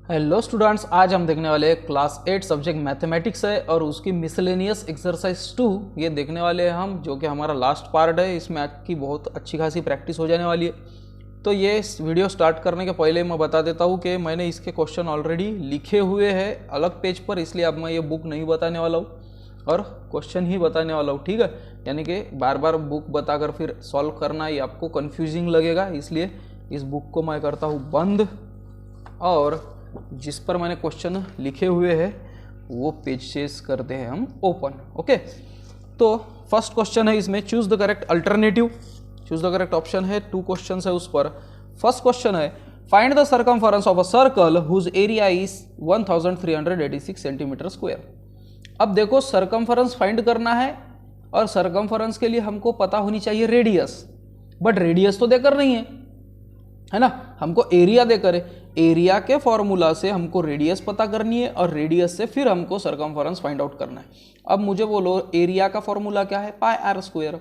Hello students, आज हम देखने वाले हैं क्लास 8 सब्जेक्ट मैथमेटिक्स है और उसकी मिसलेनियस एक्सरसाइज 2 ये देखने वाले हैं हम, जो कि हमारा लास्ट पार्ट है। इसमें आपकी बहुत अच्छी खासी प्रैक्टिस हो जाने वाली है। तो ये वीडियो स्टार्ट करने के पहले मैं बता देता हूँ कि मैंने इसके क्वेश्चन ऑलरेडी लिखे हुए हैं अलग पेज पर, इसलिए अब मैं ये बुक नहीं बताने वाला हूँ और क्वेश्चन ही बताने वाला हूँ, ठीक है। यानी कि बार बार बुक बताकर फिर सॉल्व करना ये आपको कन्फ्यूजिंग लगेगा, इसलिए इस बुक को मैं करता हूँ बंद और जिस पर मैंने क्वेश्चन लिखे हुए हैं वो पेजेस करते हैं हम ओपन। ओके, तो फर्स्ट क्वेश्चन है इसमें, choose the correct alternative, choose the correct option है। 2 क्वेश्चन है उस पर। फर्स्ट क्वेश्चन है, find the circumference of a circle whose area is 1386 centimetre square. अब देखो सर्कमफरेंस फाइंड करना है और सर्कमफरेंस के लिए हमको पता होनी चाहिए रेडियस, बट रेडियस तो देकर नहीं है ना, हमको एरिया देकर है। एरिया के फॉर्मूला से हमको रेडियस पता करनी है और रेडियस से फिर हमको सर्कमफरेंस फाइंड आउट करना है। अब मुझे बोलो एरिया का फॉर्मूला क्या है, पाई आर स्क्वायर।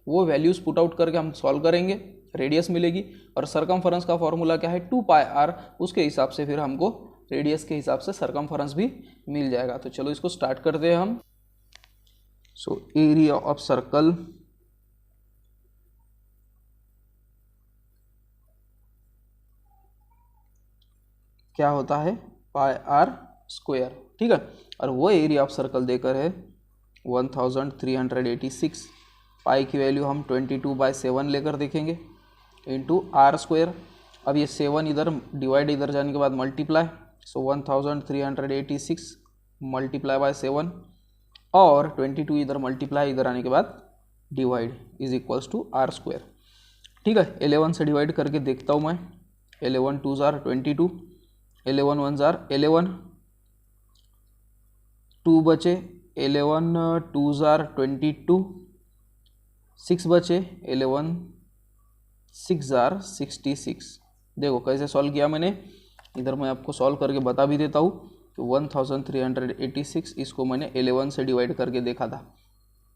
वो वैल्यूज पुट आउट करके हम सॉल्व करेंगे, रेडियस मिलेगी। और सर्कमफरेंस का फॉर्मूला क्या है, 2 पाई आर। उसके हिसाब से फिर हमको रेडियस के हिसाब से सर्कमफरेंस भी मिल जाएगा। तो चलो इसको स्टार्ट करते हैं हम। सो एरिया ऑफ सर्कल क्या होता है, पाई आर स्क्वायर, ठीक है। और वो एरिया ऑफ सर्कल देकर है 1386। पाई की वैल्यू हम 22/7 लेकर देखेंगे इंटू आर स्क्वायर। अब ये 7 इधर डिवाइड, इधर जाने के बाद मल्टीप्लाई, सो 1386 मल्टीप्लाई बाय 7 और 22 इधर मल्टीप्लाई, इधर आने के बाद divide is equals to r square, ठीक है। 11 से डिवाइड करके देखता हूँ मैं, 11 2 जार 22, 11 1 जार 11, 2 बचे, 11 2 जार 22, 6 बचे, 11 6 जार 66। देखो कैसे सॉल्व किया मैंने, इधर मैं आपको सॉल्व करके बता भी देता हूँ। तो 1386 इसको मैंने 11 से डिवाइड करके देखा था।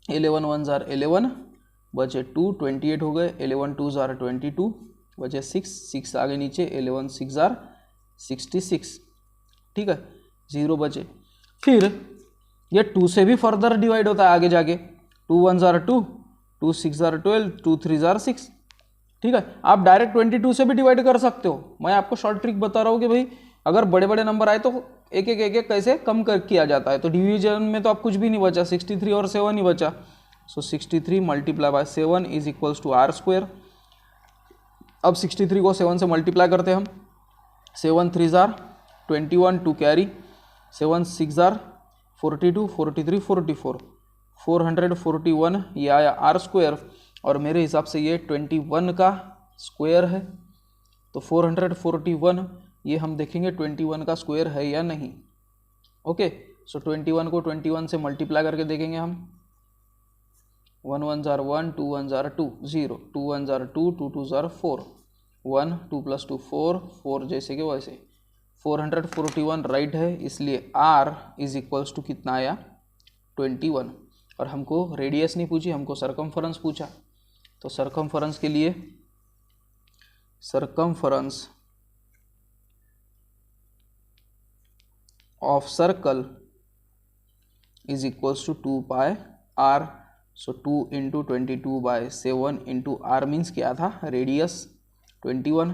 11 1 जार 11 बचे 2, 28 हो गए, 11 2 जार 22 बचे 6 आगे नीचे, 11 6 जार 66, ठीक है, 0 बचे। फिर ये 2 से भी फर्दर डिवाइड होता है आगे जाके, 2 1 जार 2, 2 6 जार 12, 2 3 जार 6, ठीक है। आप डायरेक्ट 22 से भी डिवाइड कर सकते हो। मैं आपको शॉर्ट ट्रिक बता रहा हूँ कि भाई अगर बड़े बड़े नंबर आए तो एक एक कैसे कम कर किया जाता है। तो डिवीजन में तो आप कुछ भी नहीं बचा, 63 और 7 ही बचा। So 63 multiply by 7 is equals to r square. अब 63 को 7 से मल्टीप्लाई करते हैं हम, 7 3 जार 21, 2 कैरी, 7 6 जार 42, 43 44, 441 ये आया आर स्क्वायर। और मेरे हिसाब से ये 21 का स्क्वायर है, तो 441 ये हम देखेंगे 21 का स्क्वायर है या नहीं। ओके, सो 21 को 21 से मल्टीप्लाई करके देखेंगे हम, 1 1 जार 1, 2 1 जार 2 0, 2 1 जार 2, 2 2 जार 4, 1 2 + 2 4, 4 जैसे कि वैसे 441 राइट है, इसलिए R इज इक्वल्स टू कितना आया 21। और हमको रेडियस नहीं पूछी, हमको सर्कमफरेंस पूछा। तो सर्कमफरेंस के लिए circumference of circle is equals to 2 pi r. So 2 into 22/7 into r means क्या था, रेडियस 21,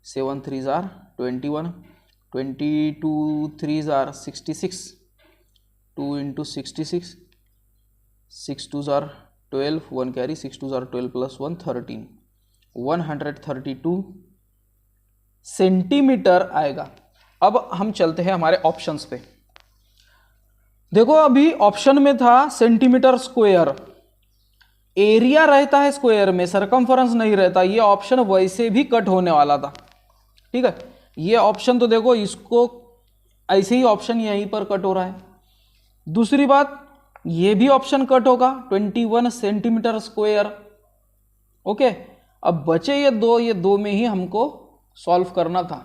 7 3 जार 21, 22 3 जार 66, 2 इंटू 66, 6 2 जार 12, 1 कैरी, 6 2 जार 12 + 1 13, 132 सेंटीमीटर आएगा। अब हम चलते हैं हमारे ऑप्शंस पे। देखो अभी ऑप्शन में था सेंटीमीटर स्क्वायर, एरिया रहता है स्क्वायर में, सर्कमफरेंस नहीं रहता। ये ऑप्शन वैसे भी कट होने वाला था, ठीक है। ये ऑप्शन तो देखो, इसको ऐसे ही ऑप्शन यहीं पर कट हो रहा है। दूसरी बात, ये भी ऑप्शन कट होगा, 21 सेंटीमीटर स्क्वायर। ओके, अब बचे ये दो में ही हमको सॉल्व करना था।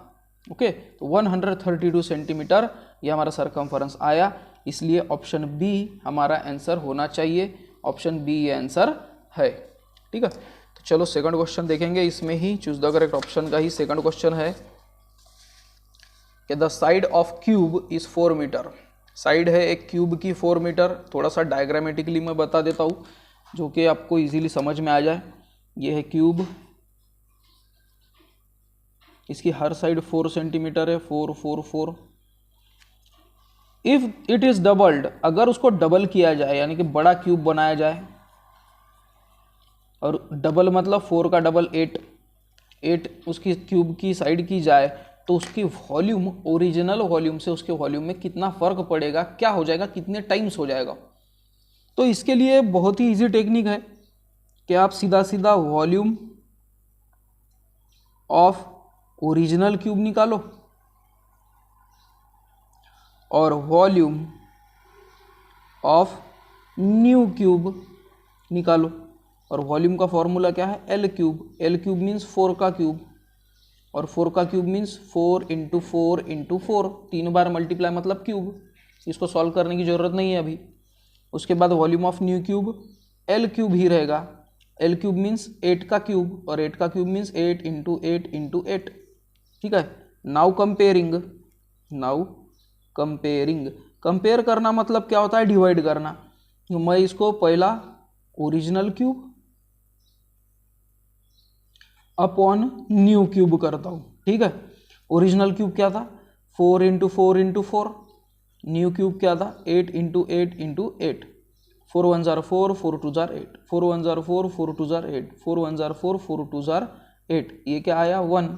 ओके, तो 132 सेंटीमीटर ये हमारा सर्कमफरेंस आया, इसलिए ऑप्शन बी हमारा आंसर होना चाहिए। ऑप्शन बी ये आंसर है, ठीक है। तो चलो सेकंड क्वेश्चन देखेंगे, इसमें ही चूज द करेक्ट ऑप्शन का ही सेकंड क्वेश्चन है। कि the side of cube is 4 metre. Side है एक क्यूब की 4 मीटर। थोड़ा सा डायग्रामेटिकली मैं बता देता हूँ जो कि आपको इजीली समझ में आ जाए। ये है क्यूब, इसकी हर साइड 4 सेंटीमीटर है, 4 4 4। इफ इट इज डबल्ड, अगर उसको डबल किया जाए यानी कि बड़ा क्यूब बनाया जाए, और डबल मतलब 4 का डबल 8, 8 उसकी क्यूब की साइड की जाए, तो उसकी वॉल्यूम ओरिजिनल वॉल्यूम से उसके वॉल्यूम में कितना फर्क पड़ेगा, क्या हो जाएगा, कितने टाइम्स हो जाएगा। तो इसके लिए बहुत ही इजी टेक्निक है कि आप सीधा सीधा वॉल्यूम ऑफ ओरिजिनल क्यूब निकालो और वॉल्यूम ऑफ न्यू क्यूब निकालो। और वॉल्यूम का फॉर्मूला क्या है, L cube. L cube means 4 का क्यूब, और 4 का क्यूब मीन्स 4 इंटू 4 इंटू 4, 3 बार मल्टीप्लाई मतलब क्यूब। इसको सॉल्व करने की जरूरत नहीं है अभी। उसके बाद volume of new cube L cube ही रहेगा। एल क्यूब मीन्स 8 का क्यूब, और 8 का क्यूब मीन्स 8 इंटू 8 इंटू 8। ठीक है। Now comparing, now comparing, compare करना मतलब क्या होता है, डिवाइड करना। तो मैं इसको पहला original cube upon new cube करता हूं। ठीक है। ओरिजिनल क्यूब क्या था, 4 इंटू 4 इंटू 4। न्यू क्यूब क्या था, 8 इंटू 8 इंटू 8। 4 1 जार 4, 4 2 जार 8, 4 1 जार 4, 4 2 जार 8, 4 1 जार 4, 4 2 जार 8। ये क्या आया 1,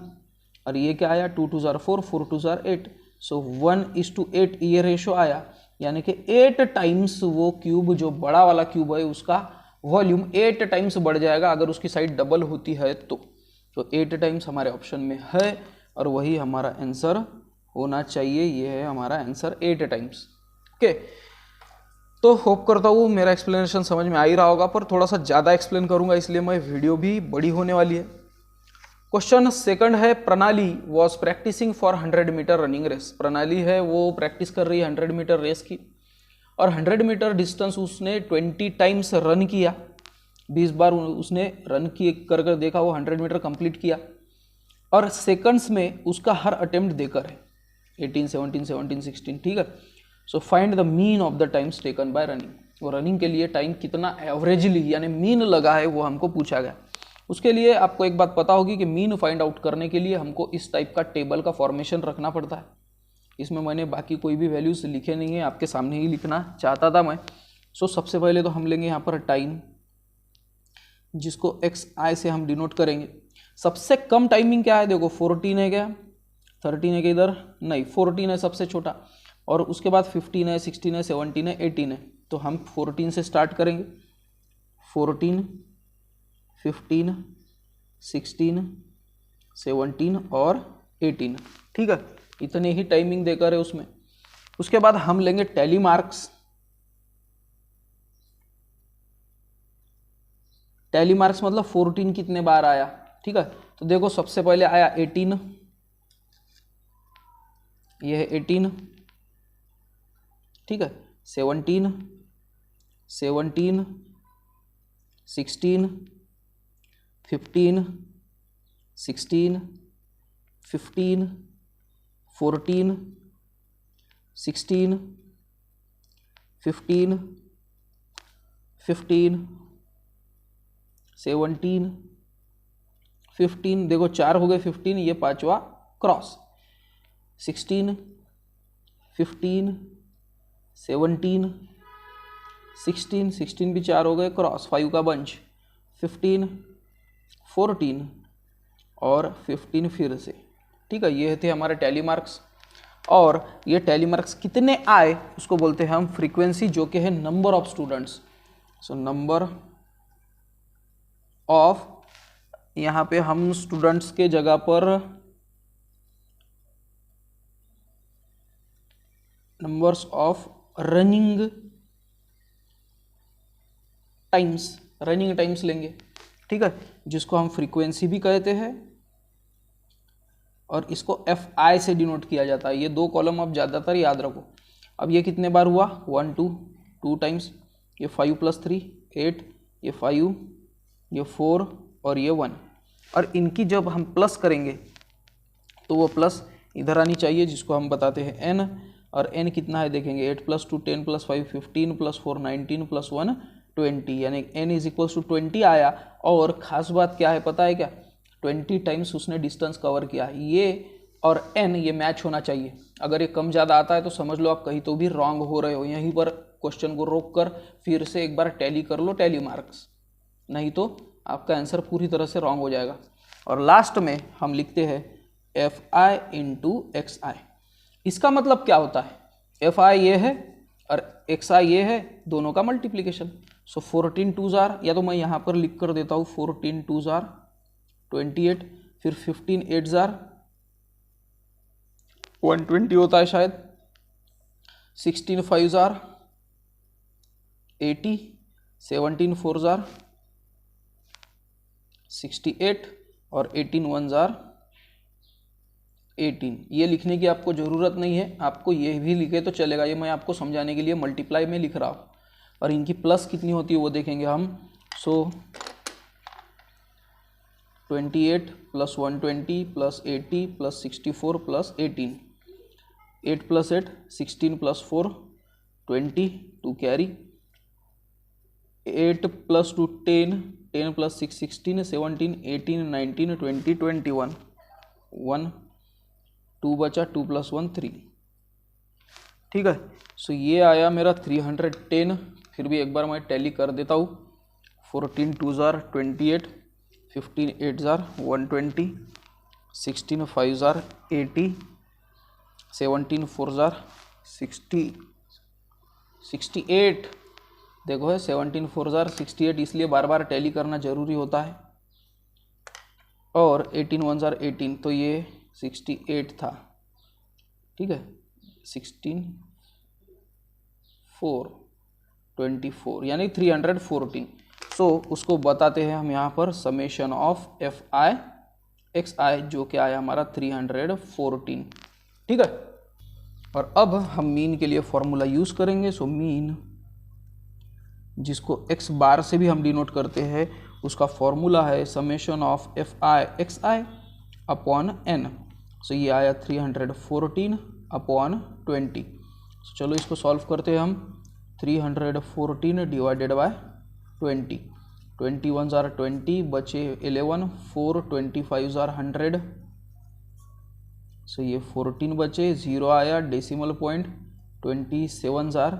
और ये क्या आया 2 2 जार 4, 4 2 जार 8। सो 1:8 ये रेशो आया, यानी कि 8 टाइम्स वो क्यूब जो बड़ा वाला क्यूब है उसका वॉल्यूम 8 टाइम्स बढ़ जाएगा अगर उसकी साइड डबल होती है तो 8 टाइम्स हमारे ऑप्शन में है, और वही हमारा आंसर होना चाहिए। ये है हमारा आंसर 8 टाइम्स। ओके, तो होप करता हूँ मेरा एक्सप्लेनेशन समझ में आ ही रहा होगा, पर थोड़ा सा ज़्यादा एक्सप्लेन करूँगा इसलिए मैं वीडियो भी बड़ी होने वाली है। क्वेश्चन सेकंड है, Pranali was practising for 100 metre running race. Pranali है वो प्रैक्टिस कर रही है 100 मीटर रेस की, और 100 मीटर डिस्टेंस उसने 20 टाइम्स रन किया। 20 बार उसने रन किए कर देखा, वो 100 मीटर कंप्लीट किया, और सेकंड्स में उसका हर अटेम्प्ट देकर है 18 17 17 16। ठीक है। So find the mean of the times taken by running. वो रनिंग के लिए टाइम कितना एवरेजली यानी मीन लगा है वो हमको पूछा गया। उसके लिए आपको एक बात पता होगी कि मीन फाइंड आउट करने के लिए हमको इस टाइप का टेबल का फॉर्मेशन रखना पड़ता है। इसमें मैंने बाकी कोई भी वैल्यूज लिखे नहीं है, आपके सामने ही लिखना चाहता था मैं। सो सबसे पहले तो हम लेंगे यहाँ पर टाइम, जिसको XI से हम डिनोट करेंगे। सबसे कम टाइमिंग क्या है, देखो 14 है, क्या 13 है, कि इधर नहीं 14 है सबसे छोटा, और उसके बाद 15 है, 16 है, 17 है, 18 है। तो हम 14 से स्टार्ट करेंगे। 14, 15, 16, 17 और 18। ठीक है, इतने ही टाइमिंग देकर है उसमें। उसके बाद हम लेंगे टैली मार्क्स। टैली मार्क्स मतलब 14 कितने बार आया। ठीक है, तो देखो सबसे पहले आया 18, ये है 18। ठीक है, 17, 17, 16, 15, 16, 15, 14, 16, 15, 15, 17, 15, देखो 4 हो गए 15, ये पांचवा क्रॉस। 16, 15, 17, 16, 16 भी 4 हो गए क्रॉस, 5 का बंच। 15, 14 और 15 फिर से। ठीक है, ये थे हमारे टैली मार्क्स। और ये टैली मार्क्स कितने आए उसको बोलते हैं हम फ्रीक्वेंसी, जो कि है number of students. So number of, यहाँ पे हम स्टूडेंट्स के जगह पर नंबर्स ऑफ रनिंग टाइम्स लेंगे। ठीक है, जिसको हम फ्रीक्वेंसी भी कहते हैं, और इसको FI से डिनोट किया जाता है। ये 2 कॉलम आप ज़्यादातर याद रखो। अब ये कितने बार हुआ, 1 2 टाइम्स, ये 5 + 3 8, ये 5, ये 4 और ये 1। और इनकी जब हम प्लस करेंगे तो वो प्लस इधर आनी चाहिए, जिसको हम बताते हैं n, और n कितना है देखेंगे 8 + 2 10 + 5 15 + 4 19 + 1 20, यानी n = 20 आया। और ख़ास बात क्या है पता है क्या, 20 टाइम्स उसने डिस्टेंस कवर किया। ये और n ये मैच होना चाहिए। अगर ये कम ज़्यादा आता है तो समझ लो आप कहीं तो भी रॉन्ग हो रहे हो। यहीं पर क्वेश्चन को रोक कर फिर से एक बार टैली कर लो, टैली मार्क्स, नहीं तो आपका आंसर पूरी तरह से रॉन्ग हो जाएगा। और लास्ट में हम लिखते हैं fi × xi। इसका मतलब क्या होता है, fi ये है और xi ये है, दोनों का मल्टीप्लीकेशन। सो 14 2s, या तो मैं यहाँ पर लिख कर देता हूँ 14 2s 28, फिर 15 8s 120 होता है शायद, 16 5s 80, 17 4s 68 और 18 1s 18। ये लिखने की आपको ज़रूरत नहीं है, आपको ये भी लिखे तो चलेगा, ये मैं आपको समझाने के लिए मल्टीप्लाई में लिख रहा हूँ। और इनकी प्लस कितनी होती है वो देखेंगे हम। सो 28 + 120 + 80 + 64 + 18, 8 + 8 16 + 4 20, 2 कैरी, 8 + 2 10, 10 + 6 16, 17 18 19 20 21, 1 2 बचा, 2 + 1 3। ठीक है, सो ये आया मेरा 310। फिर भी एक बार मैं टैली कर देता हूँ। 14 2s 28, 15 8s 120, 16 5s 80, 17 4s 60 68। देखो है 17 4s 68, इसलिए बार बार टैली करना जरूरी होता है। और 18 1s 18, तो ये 68 था। ठीक है, 16 4 24 यानी 314। सो उसको बताते हैं हम यहाँ पर समेशन ऑफ fi xi, जो कि आया हमारा 314। ठीक है, और अब हम मीन के लिए फॉर्मूला यूज़ करेंगे। सो मीन, जिसको x बार से भी हम डिनोट करते हैं, उसका फॉर्मूला है summation of fi xi upon n। सो ये आया 314 अपॉन 20। सो चलो इसको सॉल्व करते हैं हम। 314 डिवाइडेड बाय 20, 21s 20, बचे 11, 4 25s 100। सो ये 14 बचे, 0 आया, डेसिमल पॉइंट, 27s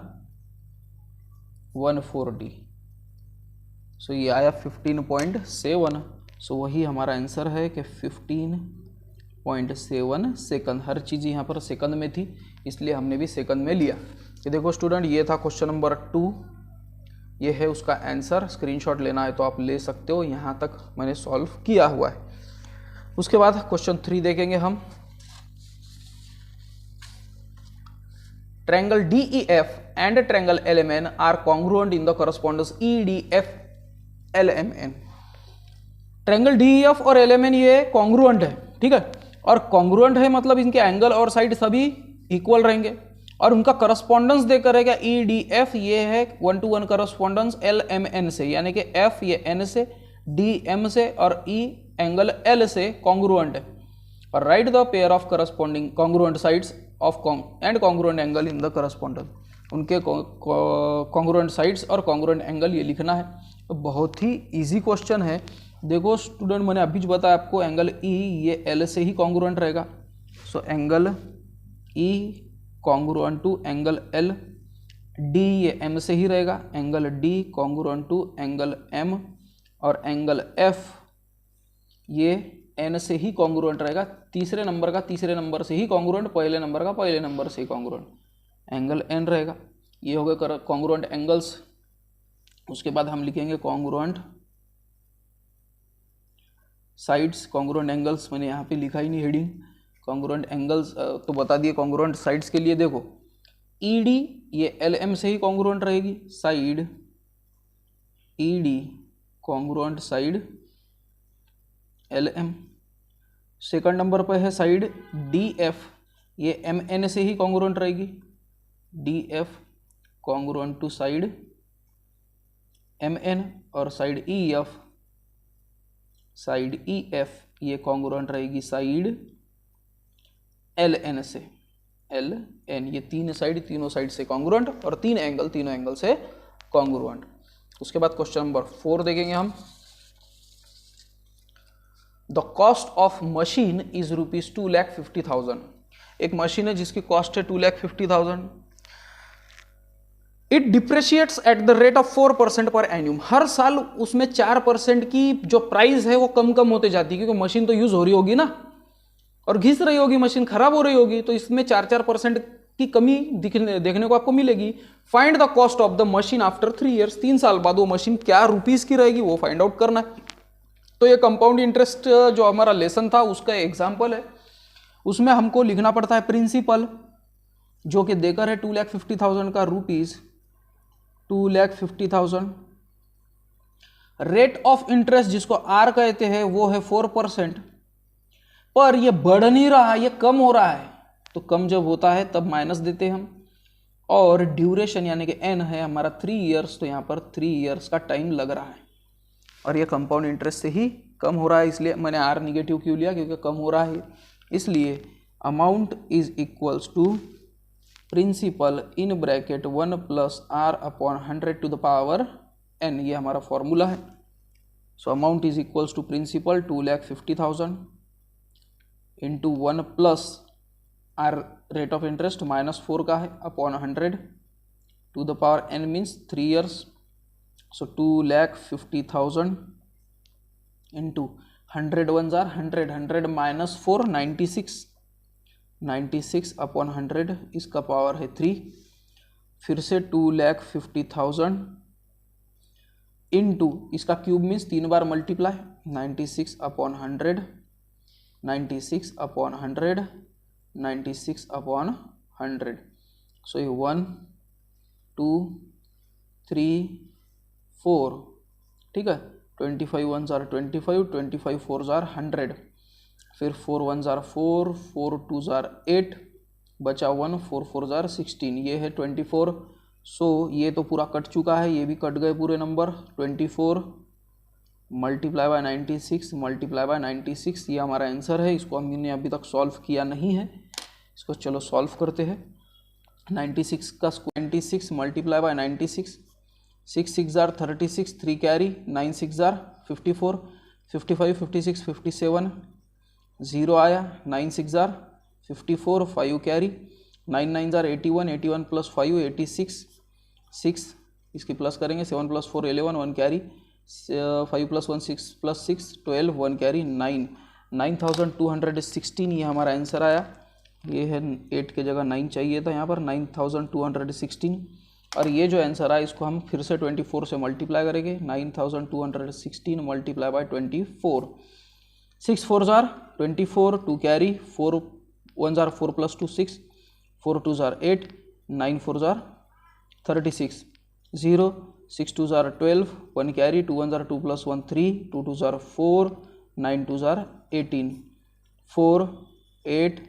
140। सो ये आया 15.7। सो वही हमारा आंसर है कि 15.7 सेकंड। हर चीज़ यहाँ पर सेकंड में थी, इसलिए हमने भी सेकंड में लिया। ये देखो स्टूडेंट, ये था क्वेश्चन नंबर 2, ये है उसका आंसर। स्क्रीनशॉट लेना है तो आप ले सकते हो, यहाँ तक मैंने सॉल्व किया हुआ है। उसके बाद क्वेश्चन 3 देखेंगे हम। Triangle DEF and triangle LMN are congruent in the correspondence EDF LMN। Triangle DEF और LMN ये कॉन्ग्रुएंट है, ठीक है। और कॉन्ग्रुएंट है मतलब इनके एंगल और साइड सभी इक्वल रहेंगे, और उनका करस्पॉन्डेंस देकर रहेगा EDF, ये है 1-to-1 करस्पॉन्डेंस LMN से, यानी कि F ये N से, D M से और E एंगल L से कॉन्ग्रुएंट है। और right the pair of corresponding congruent sides of and congruent angle in the correspondence. उनके कॉन्ग्रुएंट साइड्स और कॉन्ग्रुएंट एंगल ये लिखना है। तो बहुत ही इजी क्वेश्चन है। देखो स्टूडेंट, मैंने अभी जो बताया आपको, एंगल E ये L से ही कॉन्ग्रुएंट रहेगा। So angle E congruent to angle L, D ये M से ही रहेगा, angle D congruent to angle M, और एंगल F ये N से ही कॉन्ग्रुएंट रहेगा। तीसरे नंबर का तीसरे नंबर से ही कॉन्ग्रुएंट, पहले नंबर का पहले नंबर से ही कॉन्ग्रुएंट, एंगल N रहेगा। ये हो गए कॉन्ग्रुएंट एंगल्स। उसके बाद हम लिखेंगे कॉन्ग्रुएंट साइड्स। कॉन्ग्रुएंट एंगल्स मैंने यहाँ पे लिखा ही नहीं हेडिंग। कॉन्ग्रुएंट एंगल्स तो बता दिए। कॉन्ग्रुएंट साइड्स के लिए देखो, ED ये LM से ही कॉन्ग्रुएंट रहेगी, side ED congruent side LM। Second number पर है साइड DF, ये MN से ही कॉन्ग्रुएंट रहेगी, DF congruent to side MN। और साइड EF, साइड EF ये कॉन्ग्रुएंट रहेगी साइड एल एन से, एल एन, ये तीनों साइड से कॉन्ग्रुएंट और तीनों एंगल से कॉन्ग्रुएंट। उसके बाद क्वेश्चन नंबर 4 देखेंगे हम। The cost of machine is ₹2,50,000। एक मशीन है जिसकी कॉस्ट है 2,50,000। It depreciates at the rate of 4% per एन्यूम। हर साल उसमें 4% की जो प्राइस है वो कम होते जाती है, क्योंकि मशीन तो यूज हो रही होगी ना, और घिस रही होगी मशीन, खराब हो रही होगी, तो इसमें 4% की कमी देखने को आपको मिलेगी। Find the cost of the machine after 3 years. 3 साल बाद वो मशीन क्या रुपीस की रहेगी वो फाइंड आउट करना है। तो ये कंपाउंड इंटरेस्ट जो हमारा लेसन था उसका एग्जाम्पल है। उसमें हमको लिखना पड़ता है प्रिंसिपल, जो कि देकर है 2,50,000 का रुपीज, 2,50,000। रेट ऑफ इंटरेस्ट जिसको आर कहते हैं वो है 4%, पर ये बढ़ नहीं रहा, ये कम हो रहा है। तो कम जब होता है तब माइनस देते हैं हम। और ड्यूरेशन यानी कि एन है हमारा 3 ईयर्स, तो यहाँ पर 3 ईयर्स का टाइम लग रहा है, और ये कंपाउंड इंटरेस्ट से ही कम हो रहा है, इसलिए मैंने आर निगेटिव क्यों लिया, क्योंकि कम हो रहा है। इसलिए amount is equals to principal in bracket 1 + R/100 to the power n, ये हमारा फॉर्मूला है। So amount is equals to principal 2,50,000 into 1 + R rate of interest -4 का है upon 100 to the power n means 3 years. So 2,50,000 into 100 1 जार 100, 100 - 4 96, 96 upon 100, इसका power है 3। फिर से 2,50,000 इंटू इसका क्यूब मीन्स 3 बार मल्टीप्लाई, 96 अपॉन 100, 96 अपॉन 100, 96 अपॉन 100। सो ये 1 2 3 4, ठीक है। 25 1 जार 25, 25 4 जार 100, फिर 4 1 जार 4, 4 2 जार 8, बचा 1, 4 4 जार 16, ये है 24। सो ये तो पूरा कट चुका है, ये भी कट गए पूरे number. 24 multiply by 96 multiply by 96, ये हमारा आंसर है। इसको हमने अभी तक सॉल्व किया नहीं है, इसको चलो सॉल्व करते हैं। 96 का 26 multiply by 96, 6 6 jar 36, 3 carry, 9 6 jar 54, 55 56 57, 0 आया, 9 6 जार 54, 5 कैरी, 9 9 जार 81, 81 + 5 86, 6 इसकी प्लस करेंगे, 7 + 4 11, 1 कैरी, 5 + 1 6 + 6 12, 1 कैरी, 9, 9,216 ये हमारा आंसर आया। ये है 8 के जगह 9 चाहिए था यहाँ पर, 9,216। और ये जो आंसर आया इसको हम फिर से 24 से मल्टीप्लाई करेंगे, 9,216 multiply by 24, 6 4 jar 24, 2 carry, 4 1 jar 4 + 2 6, 4 2 जार 8, 9 4 जार 36, 0 6 2 जार 12, 1 carry, 2 1 jar 2 + 1 3, 2 2 jar 4, 9 2 jar 18, 4 8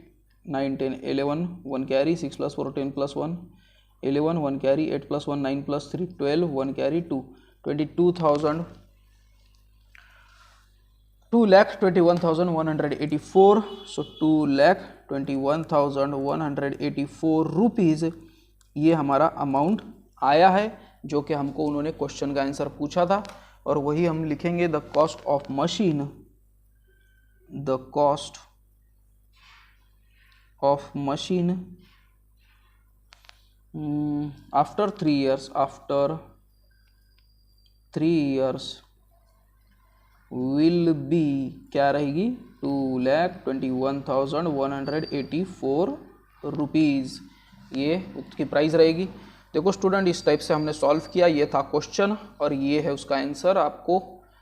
9 10 11, 1 carry, 6 + 4 10 + 1 11, 1 carry, 8 + 1 9 + 3 12, 1 carry 2, 2,21,184। सो 2,21,184 रुपीज़ ये हमारा अमाउंट आया है, जो कि हमको उन्होंने क्वेश्चन का आंसर पूछा था। और वही हम लिखेंगे, the cost of machine, the cost of machine after 3 years, after 3 years will be, क्या रहेगी, 2,21,184 रुपीज़, ये उसकी प्राइस रहेगी। देखो स्टूडेंट, इस टाइप से हमने सॉल्व किया, ये था क्वेश्चन और ये है उसका आंसर। आपको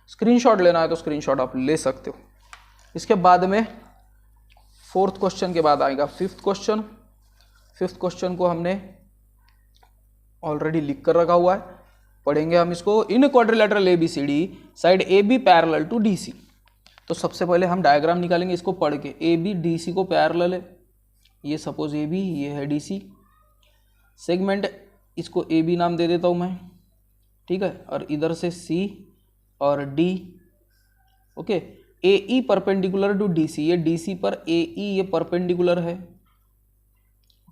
स्क्रीनशॉट लेना है तो स्क्रीनशॉट आप ले सकते हो। इसके बाद में 4th क्वेश्चन के बाद आएगा 5th क्वेश्चन। 5th क्वेश्चन को हमने ऑलरेडी लिख कर रखा हुआ है, पढ़ेंगे हम इसको। In quadrilateral ABCD side AB parallel to DC। तो सबसे पहले हम डायग्राम निकालेंगे इसको पढ़ के। AB DC को पैरेलल है, ये सपोज AB, ये है DC। सेगमेंट इसको AB नाम दे देता हूँ मैं, ठीक है। और इधर से C और D, okay. AE perpendicular to DC, ये DC पर AE ये परपेंडिकुलर है,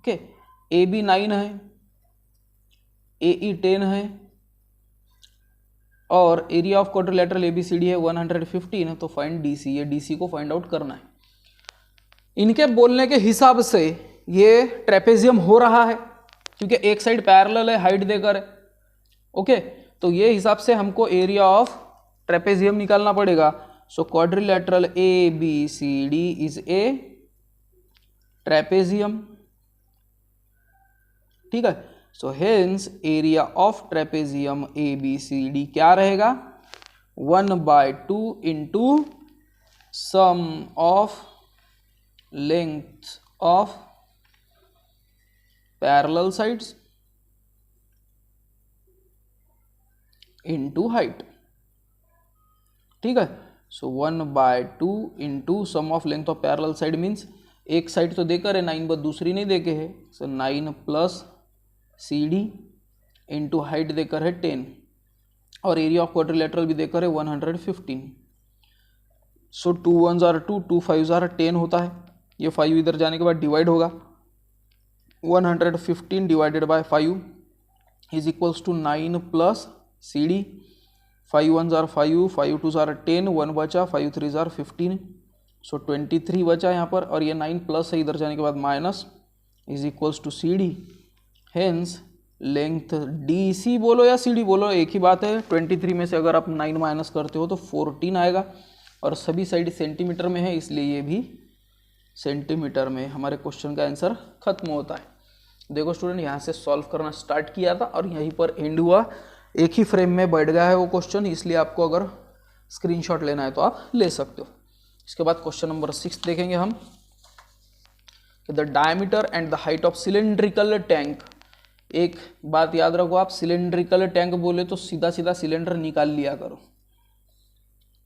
ओके, ए बी 9 है, ए ई 10 है और एरिया ऑफ क्वाड्रिलेटरल एबीसीडी है 115, तो फाइंड डीसी, ये डीसी को फाइंड आउट करना है। इनके बोलने के हिसाब से ये ट्रेपेजियम हो रहा है क्योंकि एक साइड पैरेलल है, हाइट देकर है। ओके, तो ये हिसाब से हमको एरिया ऑफ ट्रेपेजियम निकालना पड़ेगा। So quadrilateral A B C D is a trapezium, ठीक है। So hence area of trapezium A B C D क्या रहेगा, 1/2 into sum of length of parallel sides into height, ठीक है। So 1/2 into sum of length of parallel side means एक side तो देकर है 9 बट दूसरी नहीं देके है, so 9 plus C D into height देकर है 10 और एरिया ऑफ क्वाड्रिलेटरल भी देकर है 115। सो 2 1s are 2, 2 5s are 10 होता है, ये 5 इधर जाने के बाद डिवाइड होगा, 115 divided by 5 is equals to 9 plus C D, 5 1s are 5, 5 2s are 10, 1 बचा, 5 3s are 15, सो 23 बचा यहाँ पर और ये 9 प्लस है इधर जाने के बाद minus is equals to C D. Hence length D C बोलो या सी डी बोलो एक ही बात है, 23 में से अगर आप 9 माइनस करते हो तो 14 आएगा और सभी साइड सेंटीमीटर में है इसलिए ये भी सेंटीमीटर में। हमारे क्वेश्चन का आंसर खत्म होता है। देखो स्टूडेंट, यहाँ से सॉल्व करना स्टार्ट किया था और यहीं पर एंड हुआ, एक ही फ्रेम में बैठ गया है वो क्वेश्चन, इसलिए आपको अगर स्क्रीनशॉट लेना है तो आप ले सकते हो। इसके बाद क्वेश्चन नंबर 6 देखेंगे हम, the diameter and the height of cylindrical tank. एक बात याद रखो, आप सिलेंड्रिकल टैंक बोले तो सीधा सीधा सिलेंडर निकाल लिया करो।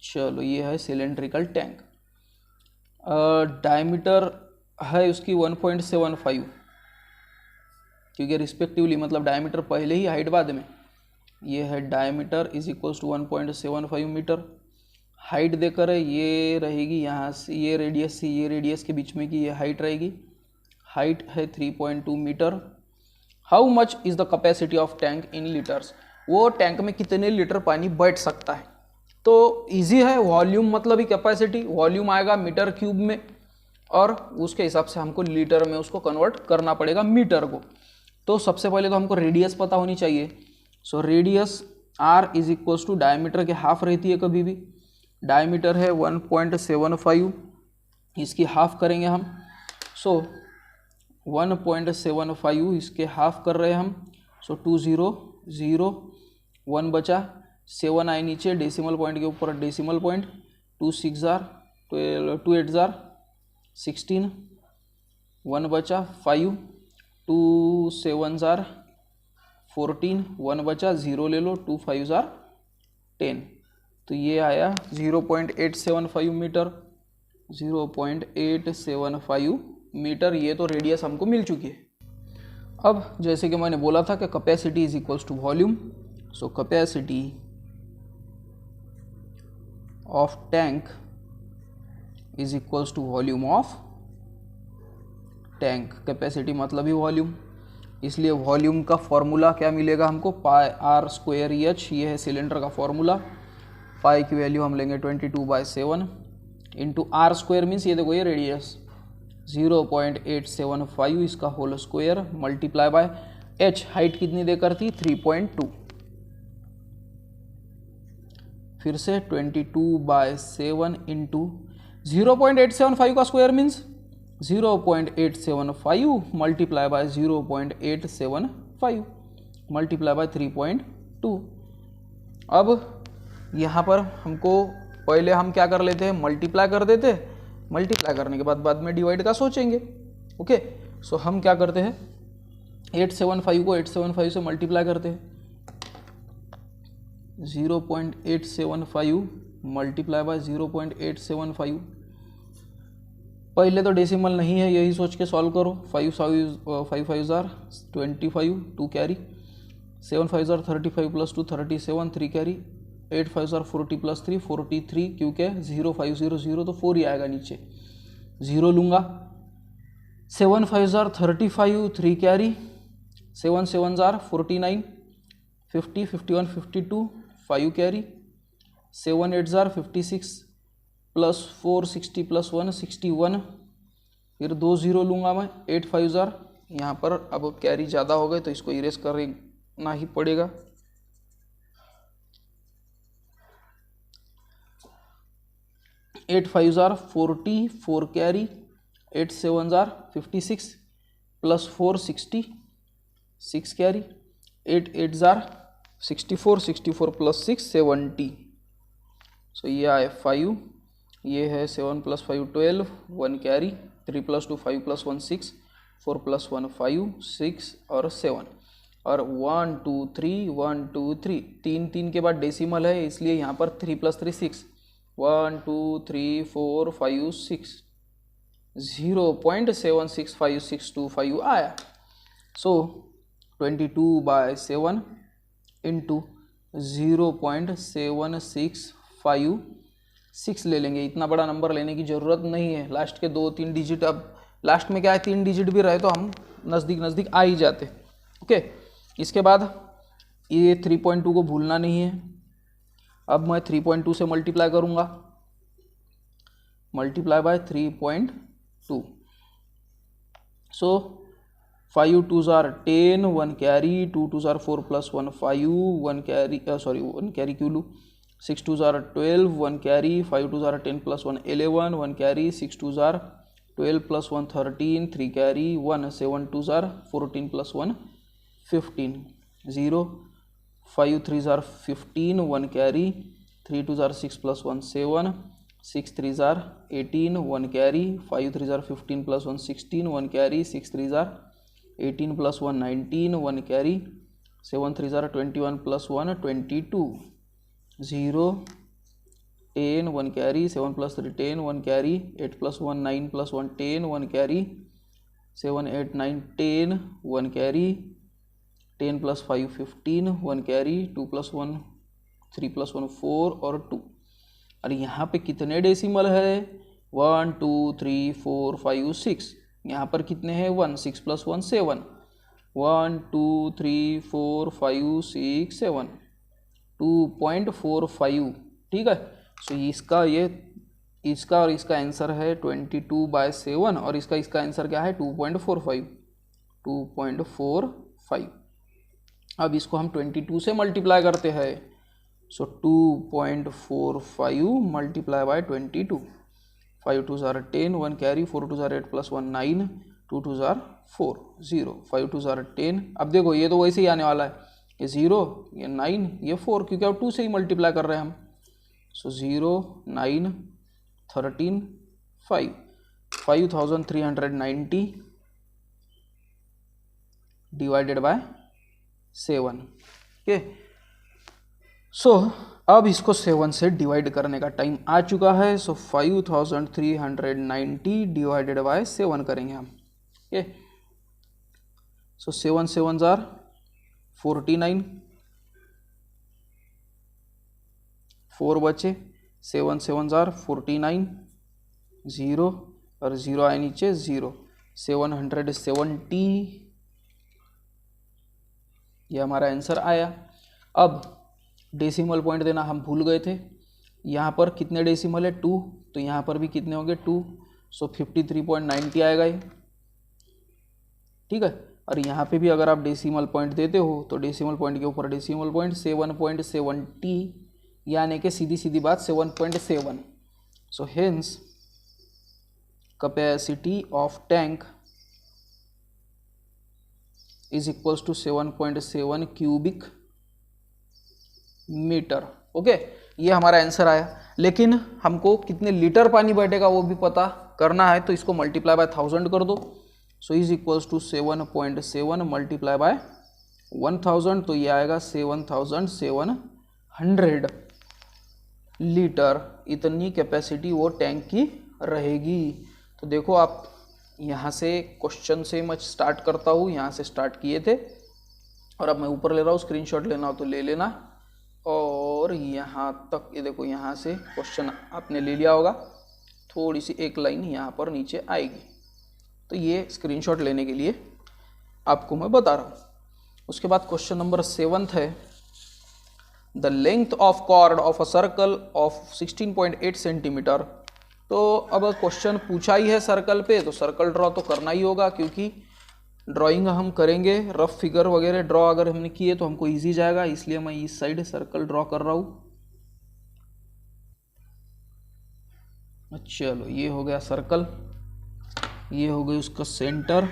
चलो ये है सिलेंड्रिकल टैंक, डायमीटर है उसकी 1.75 क्योंकि रिस्पेक्टिवली मतलब डायमीटर पहले ही हाइट बाद में, ये है diameter is equals to 1.75 metre. Height देकर है ये रहेगी यहाँ से ये रेडियस से ये रेडियस के बीच में की ये हाइट रहेगी, हाइट है 3.2 metre. How much is the capacity of tank in litres, वो टैंक में कितने लीटर पानी बैठ सकता है। तो इजी है, वॉल्यूम मतलब ही कैपेसिटी, वॉल्यूम आएगा मीटर क्यूब में और उसके हिसाब से हमको लीटर में उसको कन्वर्ट करना पड़ेगा मीटर को। तो सबसे पहले तो हमको रेडियस पता होनी चाहिए। So radius r is equals to diameter के हाफ रहती है कभी भी, डायमीटर है 1.75, इसकी हाफ करेंगे हम। सो 1.75 इसके हाफ कर रहे हैं हम, सो 2 0 0 1 बचा, 7 आए नीचे डेसिमल पॉइंट के ऊपर डेसिमल पॉइंट, 2 6 जार 12, 2 8 जार 16, 1 बचा 5, 2 7 जार 14, 1 बचा 0 ले लो, 2 5 जार 10, तो ये आया 0.875 मीटर, 0.875 मीटर। ये तो रेडियस हमको मिल चुकी है। अब जैसे कि मैंने बोला था कि capacity is equals to volume, so capacity of tank is equals to volume of tank. Capacity मतलब ही वॉल्यूम, इसलिए वॉल्यूम का फॉर्मूला क्या मिलेगा हमको, पाई आर स्क्वायर एच, ये है सिलेंडर का फॉर्मूला। पाई की वैल्यू हम लेंगे 22/7 इंटू आर स्क्वायर मीन्स ये देखो ये रेडियस 0.875 इसका whole square multiply by h, height कितनी देकर थी 3.2, फिर से 22/7 इंटू 0.875 का square means 0.875 multiply by 0.875 multiply by 3.2। अब यहाँ पर हमको पहले हम क्या कर लेते हैं, मल्टीप्लाई कर देते हैं, मल्टीप्लाई करने के बाद में डिवाइड का सोचेंगे। ओके, सो हम क्या करते हैं 875 को 875 से मल्टीप्लाई करते हैं, 0.875 मल्टीप्लाई बाय 0.875। पहले तो डेसिमल नहीं है, यही सोच के सॉल्व करो। 5 5 जार 25, 2 कैरी, 7 5 जार 35 प्लस 2 37, 3 कैरी, 8 5 जार 40 प्लस 3 43, क्योंकि 0 5 0 0 तो 4 ही आएगा नीचे, 0 लूँगा 7 5 जार 35 3 कैरी, 7 7 जार 49 50 51 52 5 कैरी, 7 8 जार 56 प्लस 4 60 प्लस 1 61, फिर 2 0 लूँगा मैं। 8 5 जार, यहाँ पर अब कैरी ज़्यादा हो गए तो इसको इरेज करना ही पड़ेगा। 8 5 jar 40 4 carry, 8 7 jar 56 plus 4 60 6 carry, 8 8 jar 64 64 plus 6 70। सो ये आए 5, ये है 7 plus 5 12 1 carry, 3 plus 2 5 plus 1 6 4 plus 1 5 6 और 7 और 1 2 3 1 2 3 3 3 के बाद डेसिमल है इसलिए यहाँ पर 3 प्लस 3 6 1 2 3 4 5 6 0.76562 आया। सो 22/7 इंटू 0.7656 ले लेंगे। इतना बड़ा नंबर लेने की ज़रूरत नहीं है। लास्ट के 2-3 डिजिट, अब लास्ट में क्या है 3 डिजिट भी रहे तो हम नज़दीक नज़दीक आ ही जाते। ओके, इसके बाद ये 3.2 को भूलना नहीं है। अब मैं 3.2 से मल्टीप्लाई करूँगा, multiply by 3.2। So 5 2 jar 10 1 carry, 2 2 jar 4 plus 1 5 1 carry, sorry 1 carry क्यों लूँ, 6 2 जार 12 1 कैरी, 5 2 जार 10 प्लस 1 11 1 कैरी, 6 2 जार 12 plus 1 13 3 carry 1, 7 2 jar 14 plus 1 15 0, 5 3 jar 15 1 carry, 3 2 jar 6 plus 1 7, 6 3 jar 18 1 carry, 5 3 jar 15 plus 1 16 1 carry, 6 3 jar 18 plus 1 19 1 carry, 7 3 जार 21 plus 1 22 0 10 1 carry, 7 plus 3 10 1 carry, 8 plus 1 9 plus 1 10 1 carry, 7 8 9 10 1 carry, 10 plus 5 15 1 carry, 2 plus 1 3 plus 1 4 और 2। और यहाँ पे कितने decimal है 1 2 3 4 5 6, यहाँ पर कितने हैं 1, 6 प्लस 1 7, 1 2 3 4 5 6 7 2.45। ठीक है, सो इसका और इसका आंसर है 22/7 और इसका आंसर क्या है 2.45। अब इसको हम 22 से मल्टीप्लाई करते हैं। सो 2.45 मल्टीप्लाई बाय 22, 5 2 जार 10 1 कैरी, 4 2 जार 8 प्लस 1 9, 2 2 जार 4 0, 5 2 जार 10। अब देखो ये तो वैसे ही आने वाला है, ये 0 ये 9 ये 4, क्योंकि अब 2 से ही मल्टीप्लाई कर रहे हैं हम। सो 0 9 13 5 5390 डिवाइडेड बाय 7। ओके, सो अब इसको 7 से डिवाइड करने का टाइम आ चुका है। सो 5390 डिवाइडेड बाय 7 करेंगे हम। ओके, सो 7 7 जार 49, 4 बचे, 7 7 जार 49 0 और 0 आए नीचे 0, 770 ये हमारा आंसर आया। अब डेसिमल पॉइंट देना हम भूल गए थे। यहाँ पर कितने डेसिमल है 2, तो यहाँ पर भी कितने होंगे 2, सो 53.90 आएगा ये। ठीक है, और यहाँ पे भी अगर आप डेसिमल पॉइंट देते हो तो डेसिमल पॉइंट के ऊपर डेसिमल पॉइंट 7.70, यानी कि सीधी सीधी बात 7.7। So hence capacity of tank is equals to 7.7 cubic metre. Okay, ये हमारा आंसर आया। लेकिन हमको कितने लीटर पानी बैठेगा वो भी पता करना है, तो इसको मल्टीप्लाई बाय 1000 कर दो। So is equals to 7.7 multiply by 1000, तो ये आएगा 7700 लीटर। इतनी कैपेसिटी वो टैंक की रहेगी। तो देखो आप यहाँ से क्वेश्चन से मैं स्टार्ट करता हूँ, यहाँ से स्टार्ट किए थे और अब मैं ऊपर ले रहा हूँ, स्क्रीनशॉट लेना हो तो ले लेना। और यहाँ तक ये देखो, यहाँ से क्वेश्चन आपने ले लिया होगा, थोड़ी सी एक लाइन यहाँ पर नीचे आएगी। तो ये स्क्रीनशॉट लेने के लिए आपको मैं बता रहा हूँ। उसके बाद क्वेश्चन नंबर 7 है, the length of chord of a circle of 16.8 centimetre. तो अब क्वेश्चन पूछा ही है सर्कल पे, तो सर्कल ड्रॉ तो करना ही होगा, क्योंकि ड्राइंग हम करेंगे, रफ फिगर वगैरह ड्रॉ अगर हमने किए तो हमको इजी जाएगा, इसलिए मैं इस साइड सर्कल ड्रॉ कर रहा हूँ। चलो ये हो गया सर्कल, ये हो गई उसका सेंटर,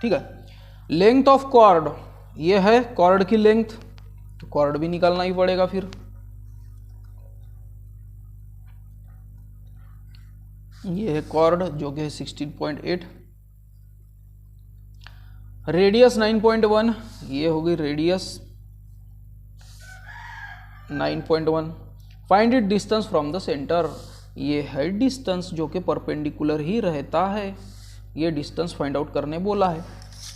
ठीक है। लेंथ ऑफ कॉर्ड, ये है कॉर्ड की लेंथ, तो कॉर्ड भी निकालना ही पड़ेगा फिर। ये है कॉर्ड जो कि है 16.8, रेडियस 9.1, ये हो गई radius 9.1। Find it distance from the centre, ये है डिस्टेंस जो कि परपेंडिकुलर ही रहता है, ये डिस्टेंस फाइंड आउट करने बोला है।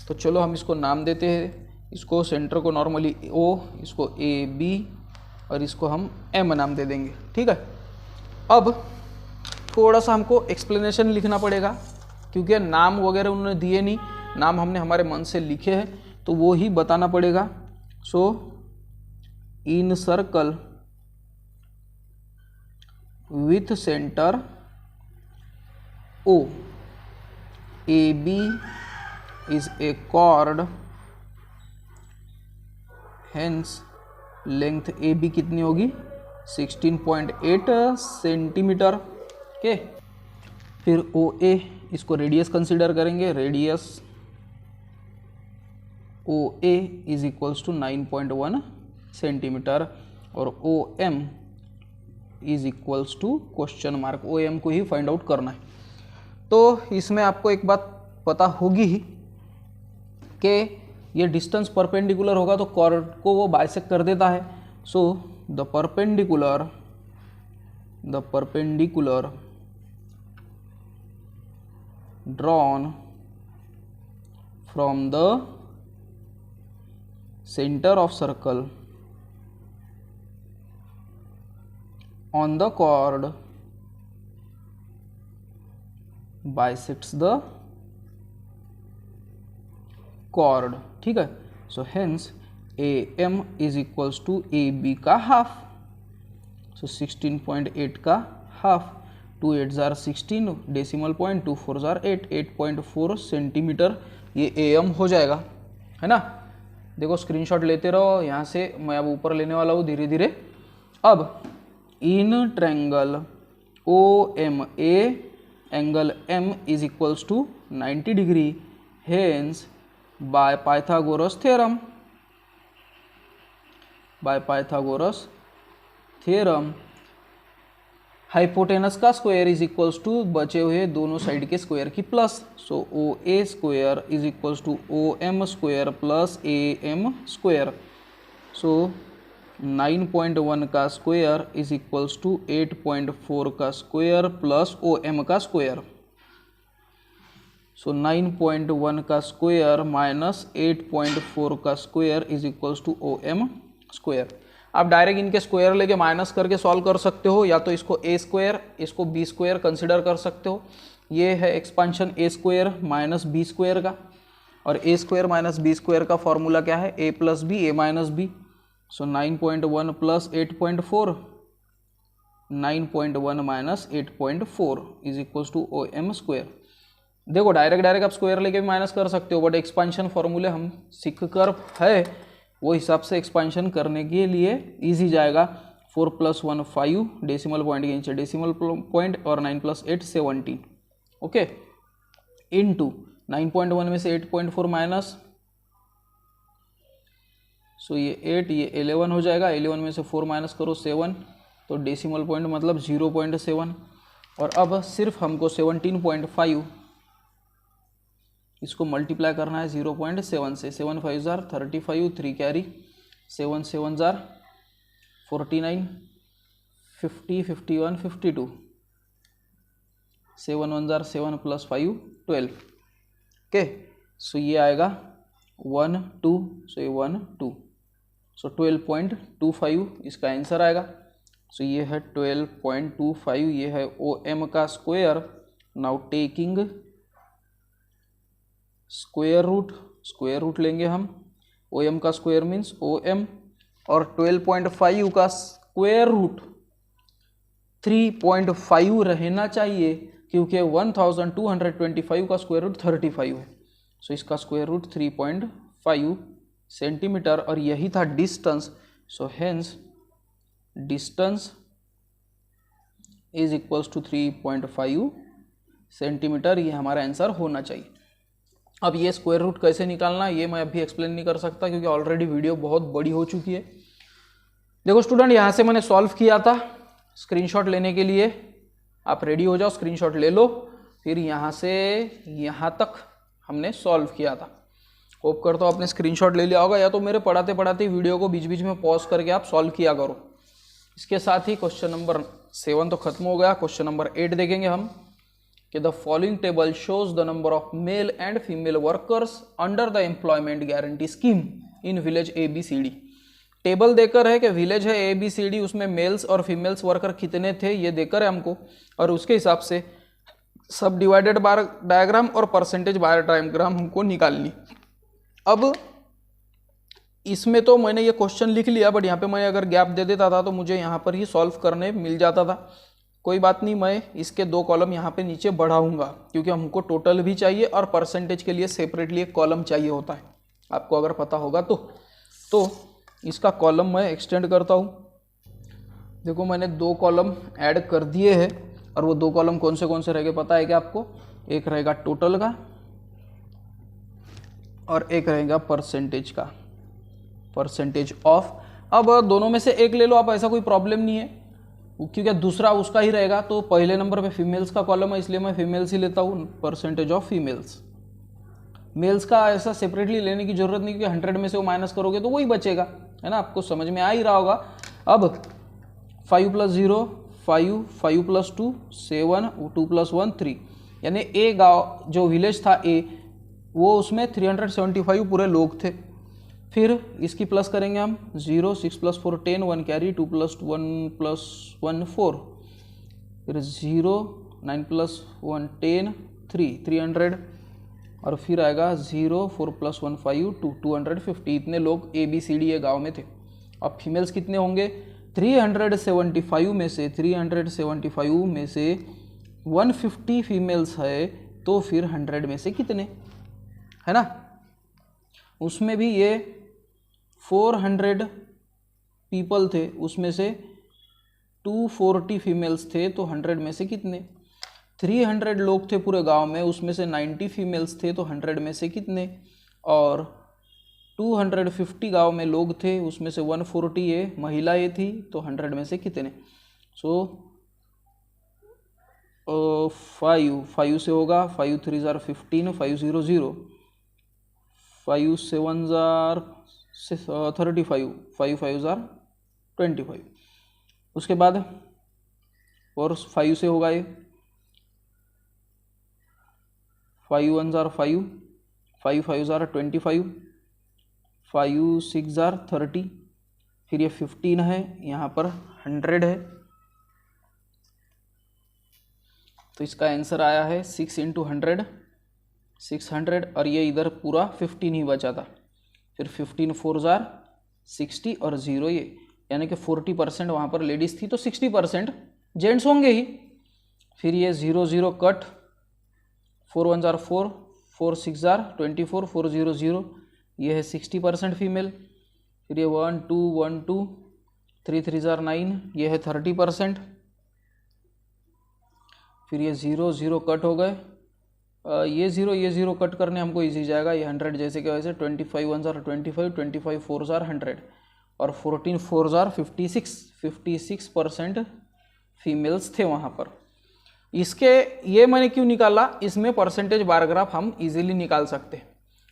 तो चलो हम इसको नाम देते हैं, इसको सेंटर को नॉर्मली ओ, इसको ए बी, और इसको हम एम नाम दे देंगे, ठीक है। अब थोड़ा सा हमको एक्सप्लेनेशन लिखना पड़ेगा, क्योंकि नाम वगैरह उन्होंने दिए नहीं, नाम हमने हमारे मन से लिखे हैं, तो वो ही बताना पड़ेगा। So in circle with centre O, A B is a chord, hence length A B कितनी होगी 16.8 सेंटीमीटर के। फिर ओ ए, इसको रेडियस कंसिडर करेंगे, radius O A is equals to 9.1 centimetre, और O M is equals to question mark, O M को ही find out करना है। तो इसमें आपको एक बात पता होगी ही कि ये डिस्टेंस परपेंडिकुलर होगा तो कॉर्ड को वो बाइसेक्ट कर देता है। So the perpendicular drawn from the center of circle on the chord bisects the chord, ठीक है। So hence A M is equals to A B का हाफ, सो 16.8 का हाफ, 2 8 जार 16, डेसिमल पॉइंट 2 4 जार 8, 8.4 सेंटीमीटर ये ए एम हो जाएगा, है ना। देखो स्क्रीनशॉट लेते रहो, यहाँ से मैं अब ऊपर लेने वाला हूँ धीरे धीरे। अब in triangle O M A angle M is equals to 90 degree, hence by Pythagoras theorem hypotenuse का स्क्वायर इज इक्वल्स टू बचे हुए दोनों साइड के स्क्वायर की plus, so O A square is equals to O M square plus A M square, so 9.1 का square is equals to 8.4 का square plus O M का square, so 9.1 का square minus 8.4 का square is equals to O M square. आप direct इनके square लेके minus करके solve कर सकते हो, या तो इसको ए स्क्वायर इसको बी स्क्वायर कंसिडर कर सकते हो। ये है expansion A square minus B square का, और A square minus B square का फॉर्मूला क्या है, A plus B A minus B. So 9.1 plus 8.4, 9.1 minus 8.4 is equals to O M square. देखो डायरेक्ट आप स्क्वायर लेके भी माइनस कर सकते हो, बट एक्सपांशन फॉर्मूले हम सीख कर है वो हिसाब से एक्सपांशन करने के लिए इजी जाएगा। 4 + 1 5, डेसिमल पॉइंट के नीचे डेसिमल पॉइंट, और 9 + 8 17, ओके, इनटू 9.1 में से 8.4 माइनस, सो ये 8 ये 11 हो जाएगा, 11 में से 4 माइनस करो 7, तो डेसिमल पॉइंट मतलब 0.7, और अब सिर्फ हमको 17.5 इसको मल्टीप्लाई करना है 0.7 से, 7 5 जार 35, 3 कैरी, 7 7 जार 49, 50 51 52, 7 1 जार 7 + 5 12, ओके। सो ये आएगा 1 2, सो ये 1 2, सो 12.25 इसका आंसर आएगा। सो ये है 12.25, ये है ओ एम का square. Now taking square root लेंगे हम, ओ एम का स्क्वायर मीन्स ओ एम, और 12.5 का स्क्वायर रूट 3.5 रहना चाहिए, क्योंकि 1225 का स्क्वायर रूट 35 है। सो इसका स्क्वायर रूट 3.5 सेंटीमीटर, और यही था distance. So hence distance is equals to 3.5 centimetre. ये हमारा आंसर होना चाहिए। अब ये स्क्वायर रूट कैसे निकालना ये मैं अभी एक्सप्लेन नहीं कर सकता, क्योंकि ऑलरेडी वीडियो बहुत बड़ी हो चुकी है। देखो स्टूडेंट, यहाँ से मैंने सॉल्व किया था। स्क्रीनशॉट लेने के लिए आप रेडी हो जाओ, स्क्रीनशॉट ले लो। फिर यहाँ से यहाँ तक हमने सॉल्व किया था। होप करता हूँ आपने स्क्रीनशॉट ले लिया होगा, या तो मेरे पढ़ाते पढ़ाते वीडियो को बीच बीच में पॉज करके आप सॉल्व किया करो। इसके साथ ही क्वेश्चन नंबर 7 तो खत्म हो गया। क्वेश्चन नंबर 8 देखेंगे हम कि the following table shows the number of male and female workers under the employment guarantee scheme in village ABCD। Table देकर है कि विलेज है ABCD, उसमें मेल्स और फीमेल्स वर्कर कितने थे ये देकर है हमको, और उसके हिसाब से सब डिवाइडेड बार डायग्राम और परसेंटेज बार डायग्राम हमको निकालनी। अब इसमें तो मैंने ये क्वेश्चन लिख लिया, बट यहाँ पे मैं अगर गैप दे देता था तो मुझे यहाँ पर ही सॉल्व करने मिल जाता था। कोई बात नहीं, मैं इसके 2 कॉलम यहाँ पे नीचे बढ़ाऊंगा, क्योंकि हमको टोटल भी चाहिए और परसेंटेज के लिए सेपरेटली एक कॉलम चाहिए होता है, आपको अगर पता होगा तो इसका कॉलम मैं एक्सटेंड करता हूँ। देखो मैंने 2 कॉलम ऐड कर दिए हैं, और वो 2 कॉलम कौन से रहेंगे पता है क्या आपको? एक रहेगा टोटल का और एक रहेगा परसेंटेज का, परसेंटेज ऑफ। अब दोनों में से एक ले लो आप, ऐसा कोई प्रॉब्लम नहीं है, क्योंकि दूसरा उसका ही रहेगा। तो पहले नंबर पे फीमेल्स का कॉलम है, इसलिए मैं फीमेल्स ही लेता हूँ, परसेंटेज ऑफ फीमेल्स। मेल्स का ऐसा सेपरेटली लेने की जरूरत नहीं, क्योंकि 100 में से वो माइनस करोगे तो वही बचेगा, है ना? आपको समझ में आ ही रहा होगा। अब 5 + 0 5, 5 + 2 7, 2 + 1 3, यानी ए गाँव जो विलेज था ए, वो उसमें 375 पूरे लोग थे। फिर इसकी प्लस करेंगे हम, 0 6 + 4 10 1 कैरी, 2 + 1 4, फिर 0 9 + 1 10 3 300, और फिर आएगा 0 4 + 1 5 2 250। इतने लोग ABCD ये गांव में थे। अब फीमेल्स कितने होंगे? 375 में से 150 फीमेल्स है, तो फिर 100 में से कितने, है ना? उसमें भी ये 400 पीपल थे, उसमें से 240 फीमेल्स थे, तो 100 में से कितने? 300 लोग थे पूरे गांव में, उसमें से 90 फीमेल्स थे, तो 100 में से कितने? और 250 गांव में लोग थे, उसमें से 140 ये महिलाएं थी, तो 100 में से कितने? सो 5 से होगा, 5 3 = 15, 5 0 0, 5 7 = 35, 5 5 = 25। उसके बाद और 5 से होगा ये, 5 1 = 5, 5 5 = 25, 5 6 = 30, फिर ये 15 है, यहाँ पर 100 है, तो इसका आंसर आया है 6 × 100 600, और ये इधर पूरा 15 ही बचा था। फिर 15 4 = 60 और 0 ये, यानी कि 40% वहाँ पर लेडीज़ थी, तो 60% जेंट्स होंगे ही। फिर ये 0 0 कट, 4 1 = 4, 4 6 = 24, 4 0 0, ये है 60% फीमेल। फिर ये 1 2 1 2, 3 3 = 9, ये है 30%। फिर ये 0 0 कट हो गए, ये 0 कट करने हमको इजी जाएगा, ये 100 जैसे कि वैसे 25 1 = 25, 25 4 = 100, और 14 4 = 56% फीमेल्स थे वहाँ पर। इसके ये मैंने क्यों निकाला, इसमें परसेंटेज बार ग्राफ हम इजीली निकाल सकते हैं,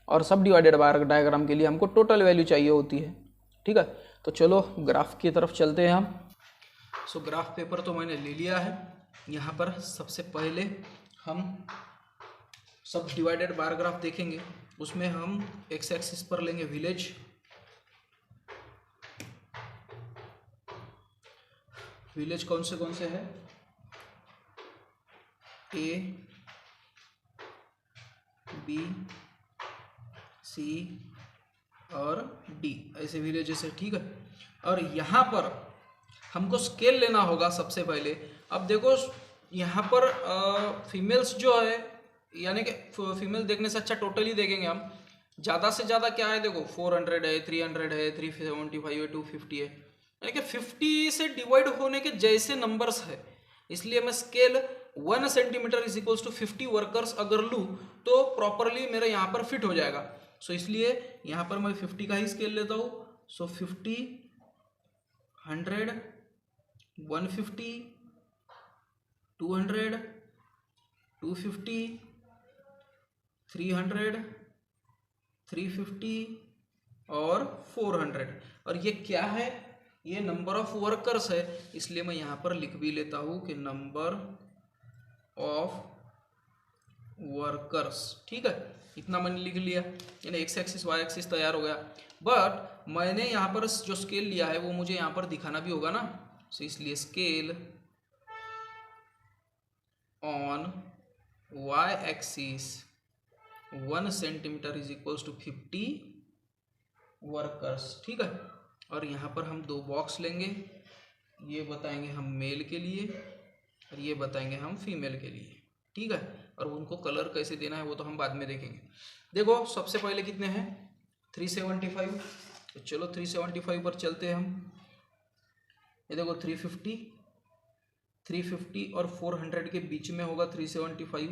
और सब डिवाइडेड बार डायग्राम के लिए हमको टोटल वैल्यू चाहिए होती है। ठीक है, तो चलो ग्राफ की तरफ चलते हैं हम। सो ग्राफ पेपर तो मैंने ले लिया है। यहाँ पर सबसे पहले हम सब डिवाइडेड बार ग्राफ देखेंगे। उसमें हम एक्स एक्सिस पर लेंगे विलेज, विलेज कौन से है? A B C और D ऐसे विलेजेस है, ठीक है। और यहाँ पर हमको स्केल लेना होगा सबसे पहले। अब देखो यहाँ पर फीमेल्स जो है, यानी कि फीमेल देखने से अच्छा टोटली देखेंगे हम। ज़्यादा से ज़्यादा क्या है, देखो 400 है, 300 है, 375 है, 250 है, यानी कि 50 से डिवाइड होने के जैसे नंबर्स है। इसलिए मैं scale 1 centimetre is equals to 50 workers अगर लूँ तो प्रॉपरली मेरा यहाँ पर फिट हो जाएगा। सो इसलिए यहाँ पर मैं 50 का ही स्केल लेता हूँ। सो 50, 100, 150, 200, 250, 300, 350 और 400। और ये क्या है, ये नंबर ऑफ वर्कर्स है, इसलिए मैं यहाँ पर लिख भी लेता हूँ कि नंबर ऑफ वर्कर्स, ठीक है। इतना मैंने लिख लिया, यानी एक्स एक्सिस वाई एक्सिस तैयार हो गया। बट मैंने यहाँ पर जो स्केल लिया है वो मुझे यहाँ पर दिखाना भी होगा ना। सो इसलिए scale on Y axis 1 centimetre is equals to 50 workers, ठीक है। और यहाँ पर हम दो बॉक्स लेंगे, ये बताएंगे हम मेल के लिए और ये बताएंगे हम फीमेल के लिए, ठीक है। और उनको कलर कैसे देना है वो तो हम बाद में देखेंगे। देखो सबसे पहले कितने हैं, 375। तो चलो 375 पर चलते हैं हम। ये देखो 350 और 400 के बीच में होगा 375,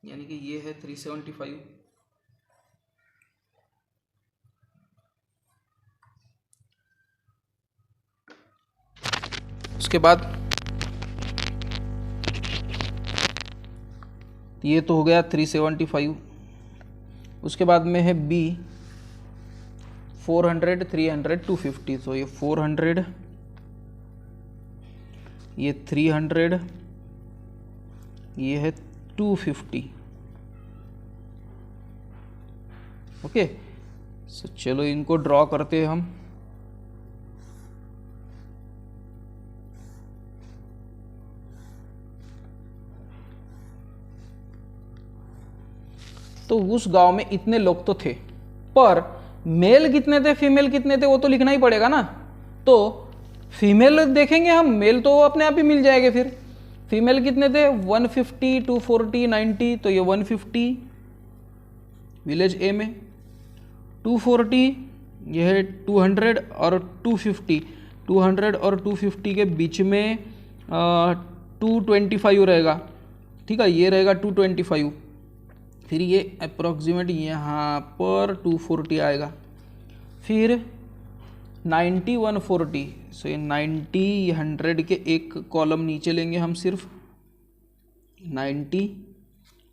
यानी कि ये है 375। उसके बाद ये तो हो गया 375। उसके बाद में है बी 400, 300, 250। तो ये 400, ये 300, ये है 250। ओके, सो चलो इनको ड्रॉ करते हैं हम। तो उस गांव में इतने लोग तो थे, पर मेल कितने थे फीमेल कितने थे वो तो लिखना ही पड़ेगा ना। तो फीमेल देखेंगे हम, मेल तो अपने आप ही मिल जाएंगे। फिर फीमेल कितने थे, 150, 240, 90। तो ये 150 विलेज ए में, 240 ये है 200 और 250, 200 और 250 के बीच में 225 रहेगा, ठीक है। ये रहेगा 225। फिर ये अप्रॉक्सीमेट यहाँ पर 240 आएगा। फिर 90, 140। सो ये 90, 100 के एक कॉलम नीचे लेंगे हम सिर्फ 90।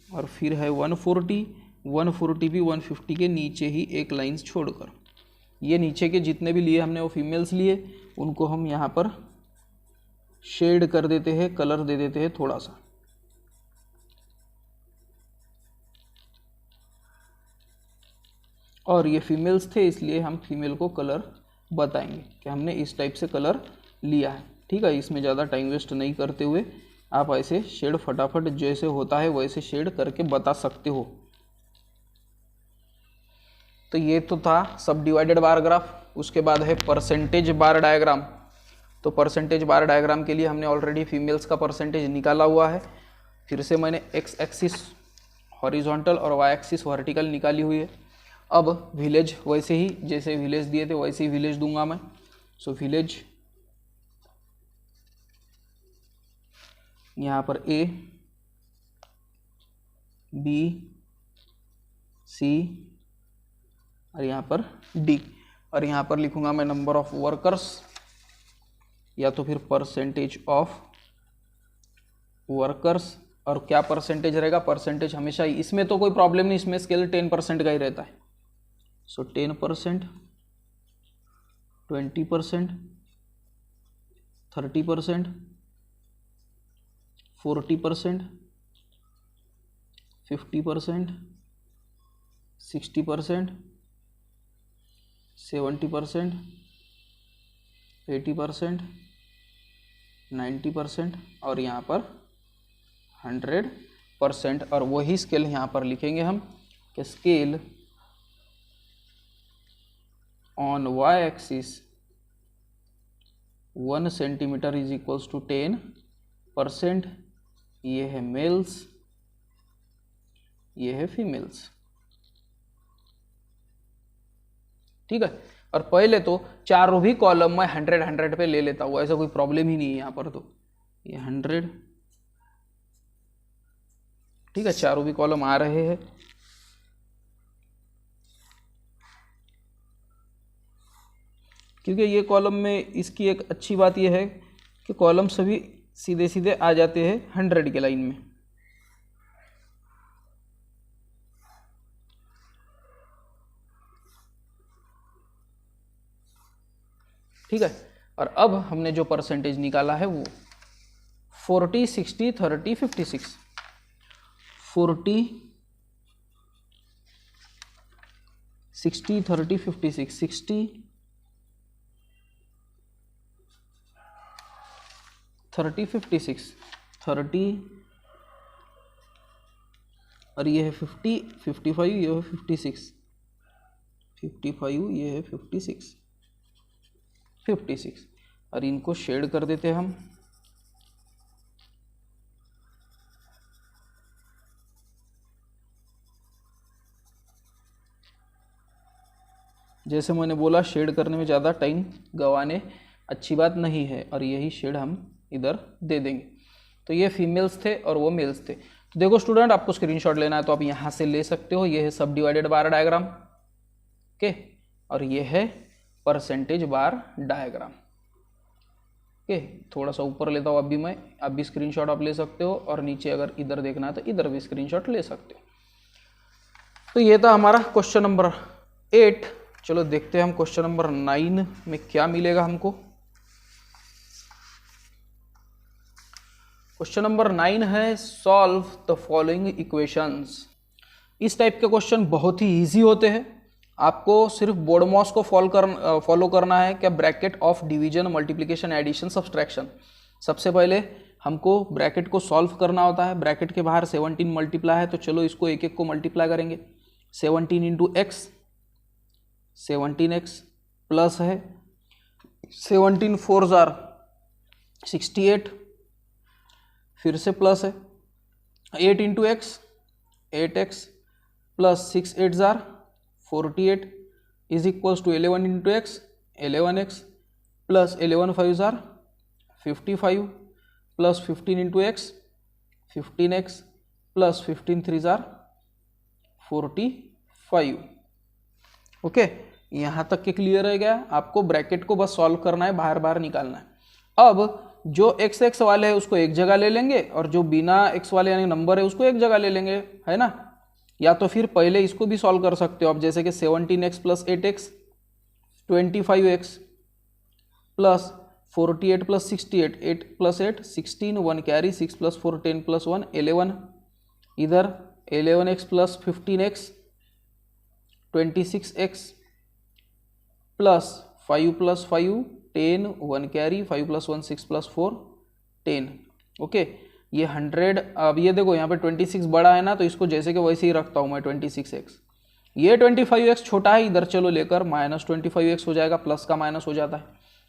और फिर है 140, 140 भी 150 के नीचे ही एक लाइंस छोड़कर। ये नीचे के जितने भी लिए हमने वो फीमेल्स लिए, उनको हम यहाँ पर शेड कर देते हैं, कलर दे देते हैं थोड़ा सा। और ये फीमेल्स थे इसलिए हम फीमेल को कलर बताएंगे कि हमने इस टाइप से कलर लिया है, ठीक है। इसमें ज़्यादा टाइम वेस्ट नहीं करते हुए आप ऐसे शेड फटाफट जैसे होता है वैसे शेड करके बता सकते हो। तो ये तो था सब डिवाइडेड बार ग्राफ। उसके बाद है परसेंटेज बार डायग्राम। तो परसेंटेज बार डायग्राम के लिए हमने ऑलरेडी फीमेल्स का परसेंटेज निकाला हुआ है। फिर से मैंने एक्स एक्सिस हॉरिजॉन्टल और वाई एक्सिस वर्टिकल निकाली हुई है। अब विलेज वैसे ही जैसे विलेज दिए थे वैसे ही विलेज दूंगा मैं। सो विलेज यहाँ पर ए, बी, सी और यहाँ पर डी। और यहाँ पर लिखूंगा मैं नंबर ऑफ वर्कर्स या तो फिर परसेंटेज ऑफ वर्कर्स। और क्या परसेंटेज रहेगा, परसेंटेज हमेशा ही, इसमें तो कोई प्रॉब्लम नहीं, इसमें स्केल 10% का ही रहता है। सो 10%, 20%, 30%, 40%, 50%, 60%, 70%, 80%, 90% और यहाँ पर 100%। और वही स्केल यहाँ पर लिखेंगे हम कि scale on Y axis 1 centimetre is equals to 10%, ये है मेल्स, ये है फीमेल्स। ठीक है, और पहले तो चारों भी कॉलम में 100 पे ले लेता हूँ, ऐसा कोई प्रॉब्लम ही नहीं है यहाँ पर। तो ये 100, ठीक है, चारों भी कॉलम आ रहे हैं। क्योंकि ये कॉलम में इसकी एक अच्छी बात ये है कि कॉलम सभी सीधे सीधे आ जाते हैं 100 के लाइन में। ठीक है, और अब हमने जो परसेंटेज निकाला है वो 40, 60, 30, 56, 40, 60, 30, 56, 60, 30, 56, 30, और ये है 50, 55, ये है 56, 55, ये है 56, 56, और इनको शेड कर देते हैं हम। जैसे मैंने बोला, शेड करने में ज़्यादा टाइम गंवाने अच्छी बात नहीं है, और यही शेड हम इधर दे देंगे। तो ये फीमेल्स थे और वो मेल्स थे। तो देखो स्टूडेंट, आपको स्क्रीनशॉट लेना है तो आप यहाँ से ले सकते हो। ये है सब डिवाइडेड बार डायग्राम के, और ये है परसेंटेज बार डायग्राम के। थोड़ा सा ऊपर लेता हूँ अभी मैं, आप भी स्क्रीनशॉट आप ले सकते हो, और नीचे अगर इधर देखना है तो इधर भी स्क्रीनशॉट ले सकते हो। तो ये था हमारा क्वेश्चन नंबर 8। चलो देखते हैं हम क्वेश्चन नंबर 9 में क्या मिलेगा हमको। क्वेश्चन नंबर 9 है सॉल्व द फॉलोइंग इक्वेशंस। इस टाइप के क्वेश्चन बहुत ही इजी होते हैं। आपको सिर्फ बोडमॉस को फॉलो करना है। क्या? Bracket of division, multiplication, addition, subtraction. सबसे पहले हमको ब्रैकेट को सॉल्व करना होता है। ब्रैकेट के बाहर 17 मल्टीप्लाई है, तो चलो इसको एक एक को मल्टीप्लाई करेंगे। 17 इंटू एक्स, 17x प्लस है 17 4 जार 68, फिर से प्लस है 8 इंटू एक्स, 8x प्लस 6 8 जार 48 is equals to 11 into X, 11x plus 11 5 जार 55 plus 15 into X, 15x plus 15 3 जार 45। ओके, यहाँ तक के क्लियर है क्या? आपको ब्रैकेट को बस सॉल्व करना है, बाहर बाहर निकालना है। अब जो एक्स एक्स वाले है उसको एक जगह ले लेंगे, और जो बिना एक्स वाले यानी नंबर है उसको एक जगह ले लेंगे, है ना। या तो फिर पहले इसको भी सॉल्व कर सकते हो आप, जैसे कि 17x plus 8x 25x plus 48 plus 68, 8 plus 8 16, 1 carry, 6 plus 4 10 plus 1 11, इधर 11x plus 15x 26x plus 5 plus 5 10, 1 carry, 5 plus 1 6 plus 4 10। Okay, ये 100। अब ये देखो यहाँ पे 26 बड़ा है ना, तो इसको जैसे कि वैसे ही रखता हूँ मैं 26x। ये 25x छोटा है, इधर चलो लेकर माइनस 25x हो जाएगा, प्लस का माइनस हो जाता है।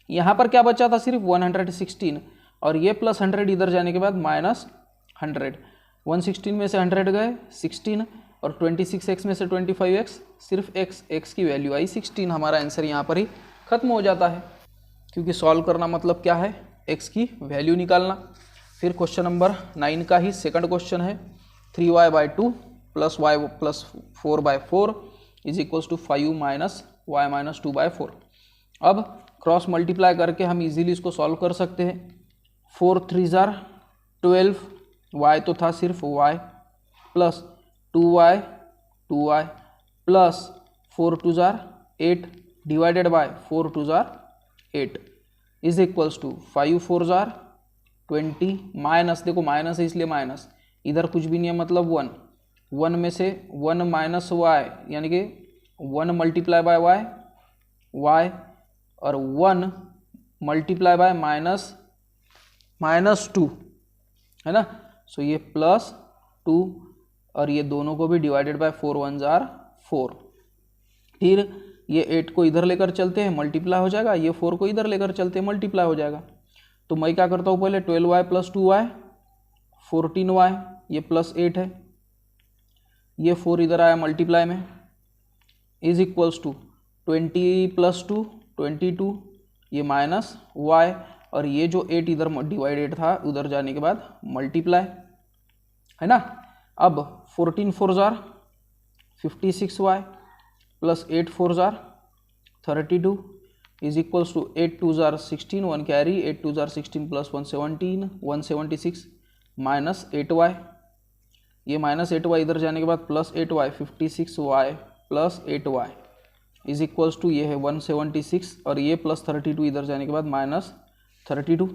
यहाँ पर क्या बचा था? सिर्फ 116, और ये प्लस 100 इधर जाने के बाद माइनस 100। 116 में से 100 गए 16, और 26x में से 25x, सिर्फ x की वैल्यू आई 16। हमारा आंसर यहाँ पर ही खत्म हो जाता है, क्योंकि सॉल्व करना मतलब क्या है? x की वैल्यू निकालना। फिर क्वेश्चन नंबर 9 का ही सेकंड क्वेश्चन है 3y/2 plus y plus 4/4 is equals to 5 minus y minus 2/4। अब क्रॉस मल्टीप्लाई करके हम इजीली इसको सॉल्व कर सकते हैं। 4 3 जार 12, y तो था सिर्फ y प्लस 2y प्लस 4 2 जार 8 डिवाइडेड बाय 4 2 जार 8 इज इक्वल्स टू 5 4 जार 20 माइनस, देखो माइनस है इसलिए माइनस, इधर कुछ भी नहीं है मतलब 1, 1 में से 1 माइनस y यानी कि 1 मल्टीप्लाई बाय y, और 1 मल्टीप्लाई बाय माइनस 2, है ना। सो ये प्लस 2, और ये दोनों को भी डिवाइडेड बाय 4 1 जार 4। फिर ये 8 को इधर लेकर चलते हैं मल्टीप्लाई हो जाएगा, ये 4 को इधर लेकर चलते हैं मल्टीप्लाई हो जाएगा। तो मैं क्या करता हूँ पहले 12y + 2y 14y, ये +8 है, ये 4 इधर आया मल्टीप्लाई में, इज इक्वल्स टू 20 + 2 22, ये -y, और ये जो 8 इधर डिवाइडेड था उधर जाने के बाद मल्टीप्लाई, है ना। अब 14 4 जार 56y + 8 4 जार 32 इज इक्वल्स टू 8 2 जार 16, 1 कैरी, 8 2 जार 16 + 1 17 176 -8y, ये -8y इधर जाने के बाद +8y 56y + 8y is equals to ये है 176, और ये +32 इधर जाने के बाद -32,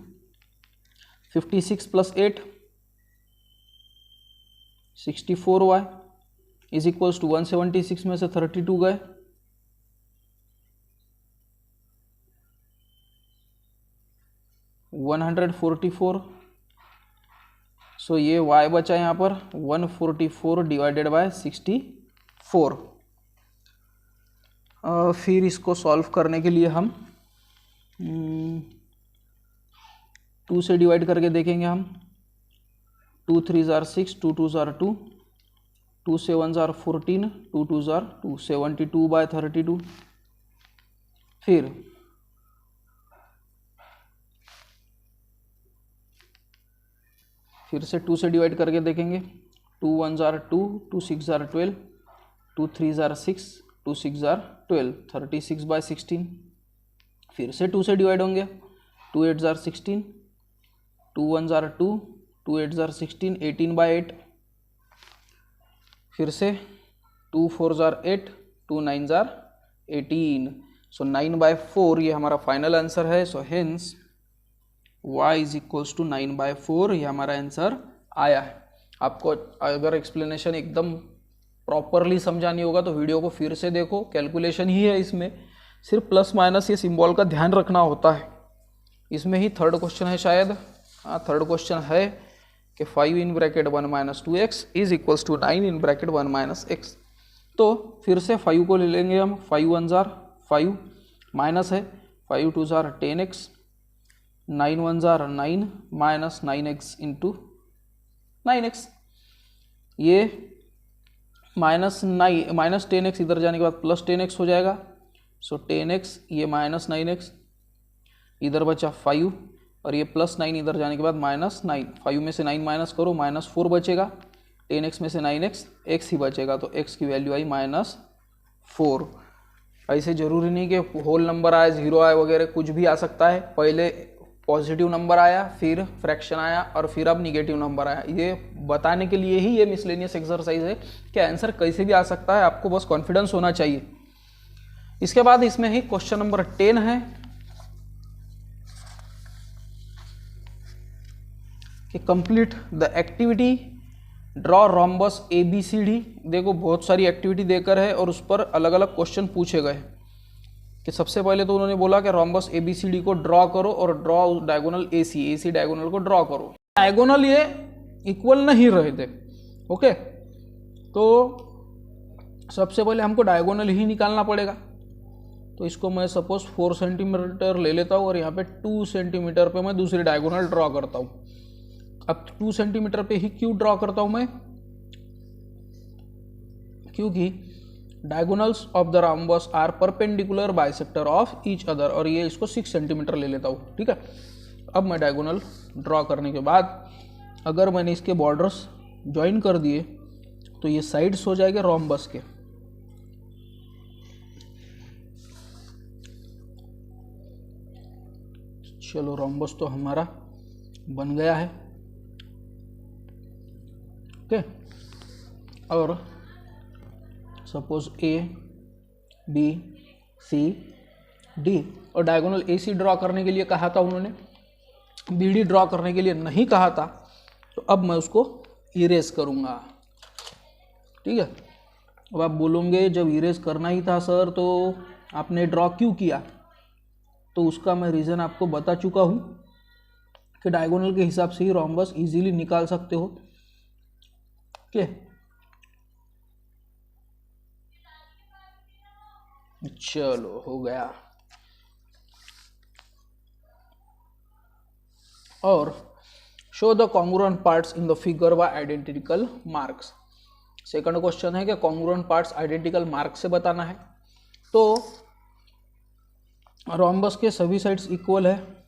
56 + 8 64y इज इक्वल्स टू 176 में से 32 गए, 144, सो ये y बचा यहाँ पर 144 डिवाइडेड बाय 64। फिर इसको सॉल्व करने के लिए हम 2 से डिवाइड करके देखेंगे हम। 2 3 जार 6, 2 2 जार 2, 2 7 जार 14, 2 2 जार 2, 72/32। फिर से 2 से डिवाइड करके देखेंगे। 2 1 जार 2, 2 6 जार 12, 2 3 जार 6, 2 6 जार 12, 36/16। फिर से 2 से डिवाइड होंगे। 2 8 जार 16, 2 1 जार 2, 2 8 जार 16, 18/8। फिर से 2 4 जार 8, 2 9 जार 18, सो 9/4 ये हमारा फाइनल आंसर है। So hence y is equals to 9/4, ये हमारा आंसर आया है। आपको अगर एक्सप्लेनेशन एकदम प्रॉपरली समझानी होगा तो वीडियो को फिर से देखो, कैलकुलेशन ही है इसमें, सिर्फ प्लस माइनस ये सिंबल का ध्यान रखना होता है। इसमें ही थर्ड क्वेश्चन है शायद, हाँ थर्ड क्वेश्चन है कि 5 in bracket 1 - 2x is equals to 9 in bracket 1 - x। तो फिर से 5 को ले लेंगे हम। 5 1 जार 5 माइनस है, 5 2 jar 10x, 9 1 jar 9 minus 9x into 9x, ये -10x इधर जाने के बाद +10x हो जाएगा। सो 10x, ये -9x, इधर बचा 5, और ये +9 इधर जाने के बाद -9, 5 में से 9 माइनस करो, -4 बचेगा। 10x में से 9x, x ही बचेगा, तो x की वैल्यू आई -4। ऐसे ज़रूरी नहीं कि होल नंबर आए, 0 आए वगैरह, कुछ भी आ सकता है। पहले पॉजिटिव नंबर आया, फिर फ्रैक्शन आया, और फिर अब निगेटिव नंबर आया। ये बताने के लिए ही ये मिसलेनियस एक्सरसाइज है कि आंसर कैसे भी आ सकता है, आपको बस कॉन्फिडेंस होना चाहिए। इसके बाद इसमें ही क्वेश्चन नंबर 10 है कि complete the activity, draw rhombus ABCD। देखो बहुत सारी एक्टिविटी देकर है और उस पर अलग अलग क्वेश्चन पूछे गए कि सबसे पहले तो उन्होंने बोला कि रोम्बस ABCD को ड्रॉ करो और ड्रॉ डायगोनल AC डायगोनल को ड्रॉ करो। डायगोनल ये इक्वल नहीं रहे थे, ओके, तो सबसे पहले हमको डायगोनल ही निकालना पड़ेगा। तो इसको मैं सपोज 4 सेंटीमीटर ले लेता हूँ और यहाँ पे 2 सेंटीमीटर पे मैं दूसरी डायगोनल ड्रॉ करता हूँ। अब 2 सेंटीमीटर पे ही क्यों ड्रॉ करता हूँ मैं, क्योंकि diagonals of the rhombus are perpendicular bisector of each other, और ये इसको 6 सेंटीमीटर ले लेता हूँ, ठीक है। अब मैं डायगोनल ड्रॉ करने के बाद अगर मैंने इसके बॉर्डर्स ज्वाइन कर दिए तो ये साइड्स हो जाएंगे रोम्बस के। चलो रोम्बस तो हमारा बन गया है, ओके। और suppose A B C D, और डायगोनल AC ड्रॉ करने के लिए कहा था उन्होंने, BD ड्रॉ करने के लिए नहीं कहा था। तो अब मैं उसको इरेज करूँगा, ठीक है। अब आप बोलोगे जब इरेज करना ही था सर तो आपने ड्रॉ क्यों किया, तो उसका मैं रीज़न आपको बता चुका हूँ कि डायगोनल के हिसाब से ही रोम्बस इजीली निकाल सकते हो, ओके। चलो हो गया। और show the congruent parts in the figure by identical marks. Second question है कि कॉन्ग्रुएंट पार्ट्स आइडेंटिकल मार्क्स से बताना है। तो रोम्बस के सभी साइड्स इक्वल है,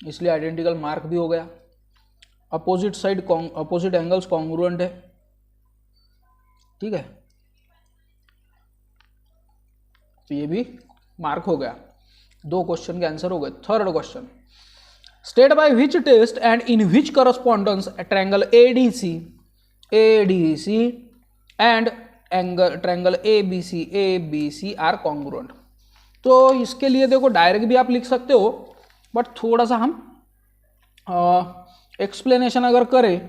इसलिए आइडेंटिकल मार्क भी हो गया। Opposite side opposite angles congruent है, ठीक है, तो ये भी मार्क हो गया। 2 क्वेश्चन के आंसर हो गए। Third question, state by which test and in which correspondence triangle ADC and triangle ABC are congruent. तो इसके लिए देखो डायरेक्ट भी आप लिख सकते हो, बट थोड़ा सा हम एक्सप्लेनेशन अगर करें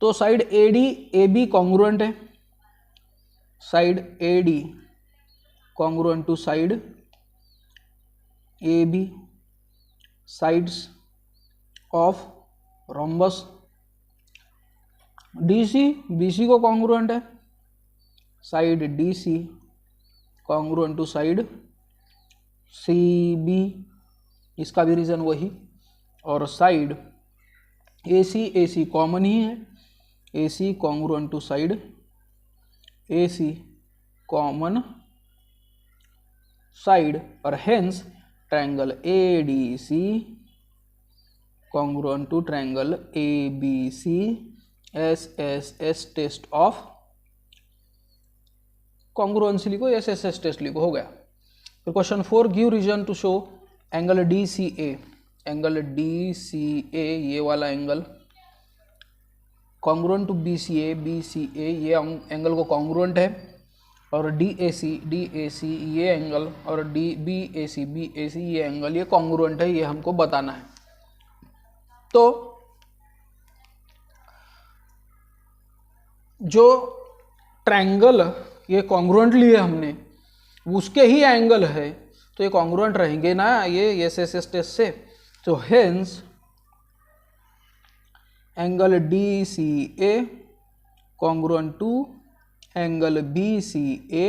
तो साइड एडी एबी कॉन्ग्रुएंट है, side AD congruent to side AB, sides of rhombus. DC BC को कॉन्ग्रुएंट है, side DC congruent to side CB, इसका भी रीजन वही। और साइड एसी कॉमन ही है, AC congruent to side AC common side, और hence triangle ADC congruent to triangle ABC SSS test of congruency लिखो, एसएसएस टेस्ट लिखो, हो गया। फिर question 4, give reason to show angle DCA. Angle DCA ये वाला angle congruent to BCA, BCA ये angle को कॉन्ग्रुएंट है, और डीएसी ये एंगल, और बीएसी ये एंगल ये कॉन्ग्रुएंट है, ये हमको बताना है। तो जो ट्रायंगल ये कॉन्ग्रुएंट लिए हमने, उसके ही एंगल है, तो ये कॉन्ग्रुएंट रहेंगे ना ये एसएसएस टेस्ट से। तो hence angle DCA congruent to angle BCA,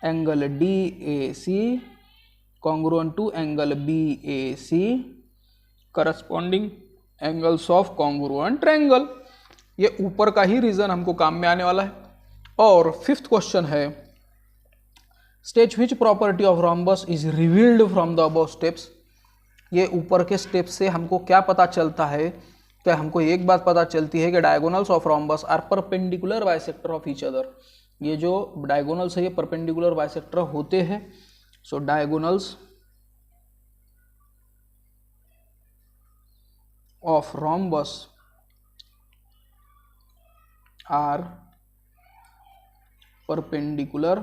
angle DAC congruent to angle BAC, corresponding angles of congruent triangle. ये ऊपर का ही रीजन हमको काम में आने वाला है। और 5th क्वेश्चन है, state which property of rhombus is revealed from the above steps. ये ऊपर के स्टेप से हमको क्या पता चलता है, क्या हमको एक बात पता चलती है कि diagonals of rhombus are perpendicular bisector of each other. ये जो डायगोनल्स है ये परपेंडिकुलर बाइसेक्टर होते हैं। So diagonals of rhombus are perpendicular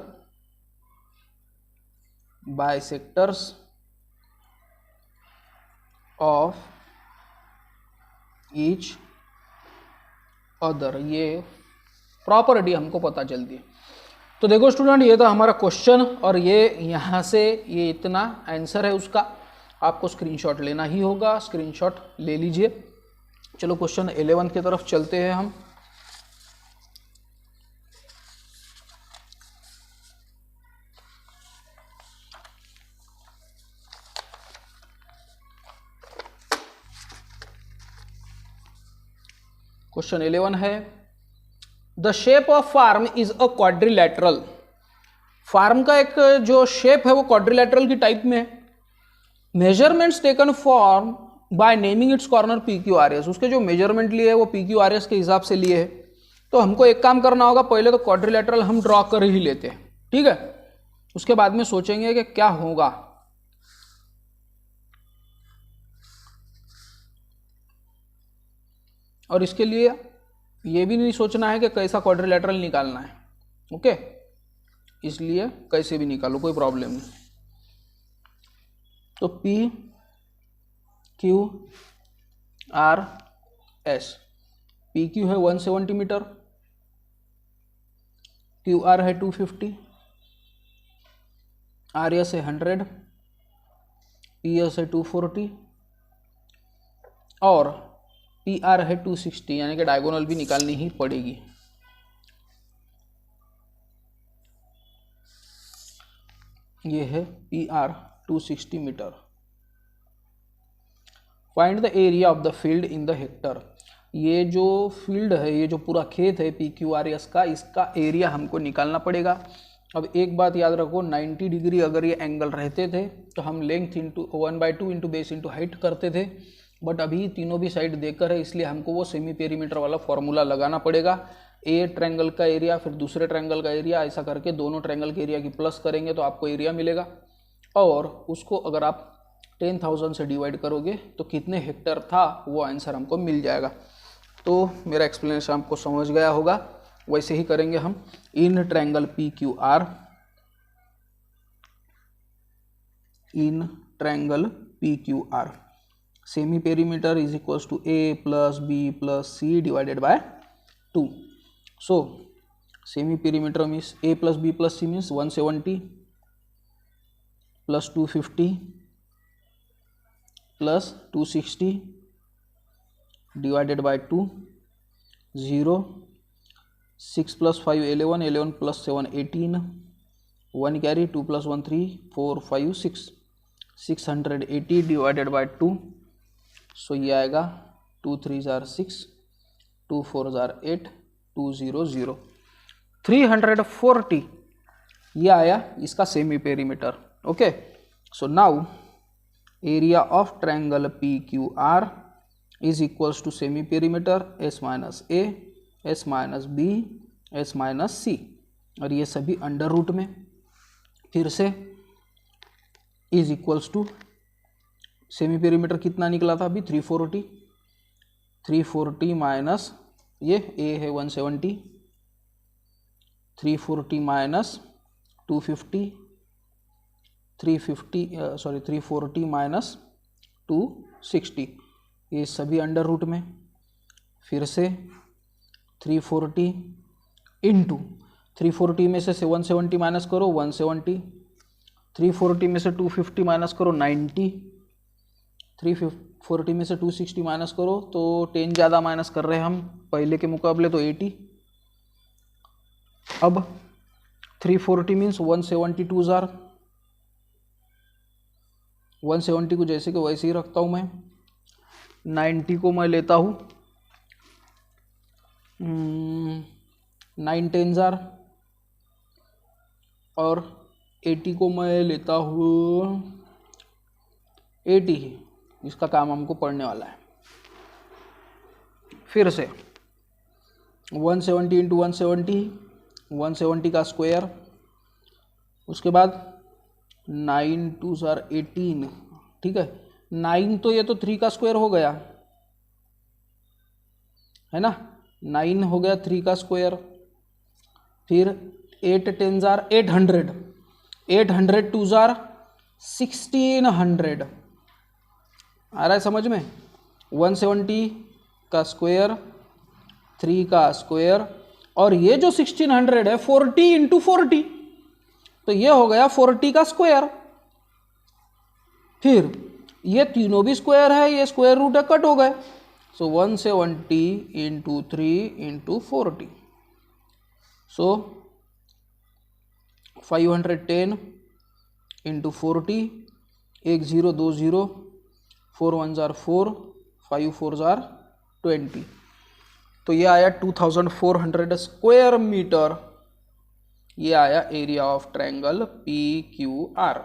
bisectors of each other। ये प्रॉपर्टी हमको पता चलती है। तो देखो स्टूडेंट, ये था हमारा क्वेश्चन, और ये यहाँ से ये इतना आंसर है उसका। आपको स्क्रीनशॉट लेना ही होगा, स्क्रीनशॉट ले लीजिए। चलो क्वेश्चन 11 की तरफ चलते हैं हम। क्वेश्चन 11 है, the shape of farm is a quadrilateral. Farm का एक जो शेप है वो क्वाड्रिलैटरल की टाइप में है। Measurements taken form by naming it's corner P Q R S. उसके जो मेजरमेंट लिए है वो पी क्यू आर एस के हिसाब से लिए है। तो हमको एक काम करना होगा, पहले तो क्वाड्रिलैटरल हम ड्रॉ कर ही लेते हैं, ठीक है। उसके बाद में सोचेंगे कि क्या होगा। और इसके लिए ये भी नहीं सोचना है कि कैसा क्वाड्रिलैटरल निकालना है, ओके। इसलिए कैसे भी निकालो, कोई प्रॉब्लम नहीं। तो P Q R S, P Q है 170 मीटर, क्यू आर है 250, आर एस है 100, पी एस है 240 और पी आर है 260, यानी कि डायगोनल भी निकालनी ही पड़ेगी। ये है PR 260 metre. Find the area of the field in the hectare. ये जो फील्ड है, ये जो पूरा खेत है PQRS का, इसका एरिया हमको निकालना पड़ेगा। अब एक बात याद रखो, 90 डिग्री अगर ये एंगल रहते थे तो हम length into 1/2 into base into height करते थे, बट अभी तीनों भी साइड देकर है, इसलिए हमको वो सेमी पेरीमीटर वाला फॉर्मूला लगाना पड़ेगा। ए ट्रायंगल का एरिया फिर दूसरे ट्रायंगल का एरिया, ऐसा करके दोनों ट्रायंगल के एरिया की प्लस करेंगे तो आपको एरिया मिलेगा, और उसको अगर आप 10,000 से डिवाइड करोगे तो कितने हेक्टर था वो आंसर हमको मिल जाएगा। तो मेरा एक्सप्लेनेशन आपको समझ गया होगा। वैसे ही करेंगे हम। In triangle PQR, in triangle PQR semi perimeter is equals to A + B + C divided by 2। So semi perimeter means A + B + C means 170 + 250 + 260 divided by 2, 0, 6 + 5 11, 11 + 7 18, 1 carry, 2 + 1 3, 4 5 6, 680 divided by 2। So ये आएगा 2 3 जार 6, 2 4 जार 8, 200, 340। ये आया इसका semi perimeter. Okay, so now area of triangle PQR is equals to semi perimeter S - A, S - B, S - C, और ये सभी under root में। फिर से is equals to semi perimeter कितना निकला था अभी 340, 340 माइनस ये A है 170, 340 माइनस 250, 340 माइनस 260, ये सभी अंडर रूट में। फिर से 340 इंटू 340 में से 170 माइनस करो 170, 340 में से 250 माइनस करो 90, 340 में से 260 माइनस करो तो 10 ज़्यादा माइनस कर रहे हैं हम पहले के मुकाबले, तो 80। अब 340 मीन्स 172 जार, 170 को जैसे कि वैसे ही रखता हूँ मैं, 90 को मैं लेता हूँ 9 10 जार, और 80 को मैं लेता हूँ 80 ही। इसका काम हमको पढ़ने वाला है। फिर से 170 इंटू 170, 170 का स्क्वायर, उसके बाद 9 2 जार 18, ठीक है। 9 तो ये तो 3 का स्क्वायर हो गया है ना, 9 हो गया 3 का स्क्वायर। फिर 8 10 जार 800, 800 2 जार 1600, आ रहा है समझ में। 170 का स्क्वायर, 3 का स्क्वायर, और ये जो 1600 है 40 इंटू 40, तो ये हो गया 40 का स्क्वायर। फिर ये तीनों भी स्क्वायर है, ये स्क्वायर रूट है, कट हो गए। सो 170 इंटू 3 इंटू 40, सो 510 इंटू 40, 1 0 2 0, 4 1 जार 4, 5 4 जार 20, तो ये आया 2400 स्क्वायर मीटर। ये आया एरिया ऑफ ट्रायंगल PQR।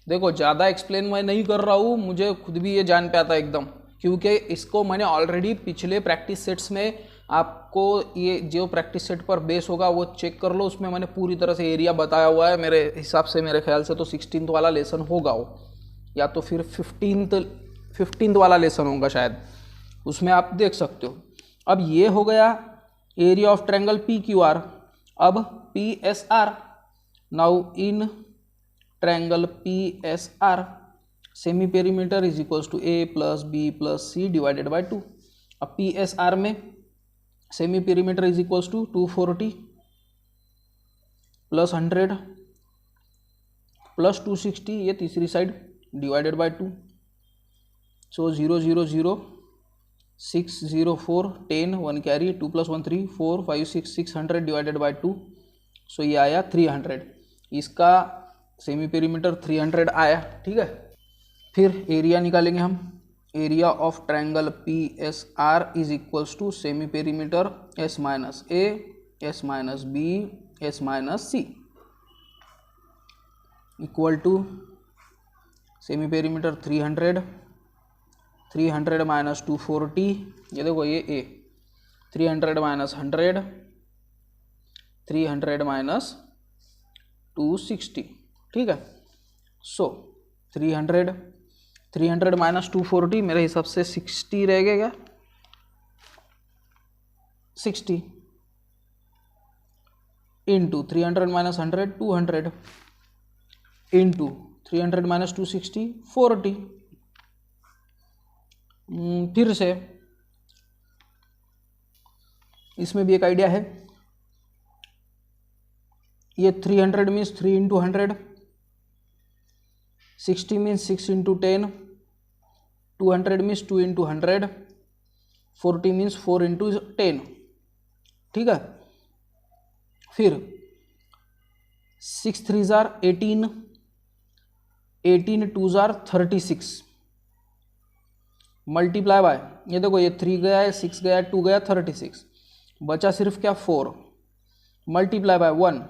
देखो ज़्यादा एक्सप्लेन मैं नहीं कर रहा हूँ, मुझे खुद भी ये जान पे आता है एकदम, क्योंकि इसको मैंने ऑलरेडी पिछले प्रैक्टिस सेट्स में, आपको ये जो प्रैक्टिस सेट पर बेस होगा वो चेक कर लो, उसमें मैंने पूरी तरह से एरिया बताया हुआ है। मेरे हिसाब से, मेरे ख्याल से तो 16th वाला लेसन होगा वो, या तो फिर 15th वाला लेसन होगा शायद, उसमें आप देख सकते हो। अब ये हो गया एरिया ऑफ ट्रायंगल PQR। अब PSR, now in triangle PSR semi perimeter is equals to A + B + C divided by 2। अब PSR में semi perimeter is equals to 240 + 100 + 260, ये तीसरी side, divided by 2। So 0 0 0, 6 0 4 10, 1 carry, 2 + 1 3, 4 5 6, 600 divided by 2। So ये आया 300। इसका semi perimeter 300 आया, ठीक है। फिर एरिया निकालेंगे हम, area of triangle P S R is equals to semi perimeter S minus A, S minus B, S minus C, equal to semi perimeter 300, 300 minus 240, ये देखो ये ए, 300 माइनस 100, 300 माइनस 260, ठीक है। सो 300 माइनस 240 मेरे हिसाब से 60 रहेगा क्या, 60 इंटू 300 माइनस 100 200 इंटू 300 माइनस 260 40। फिर से इसमें भी एक आइडिया है, ये 300 means 3 into 100, 60 means 6 into 10, 200 means 2 into 100, 40 means 4 into 10, ठीक है। फिर 6 3 जार 18, 18 2 जार 36, मल्टीप्लाई बाय, ये देखो ये 3 गया है, 6 गया, 2 गया, 36 बचा सिर्फ क्या 4, मल्टीप्लाई बाय 1,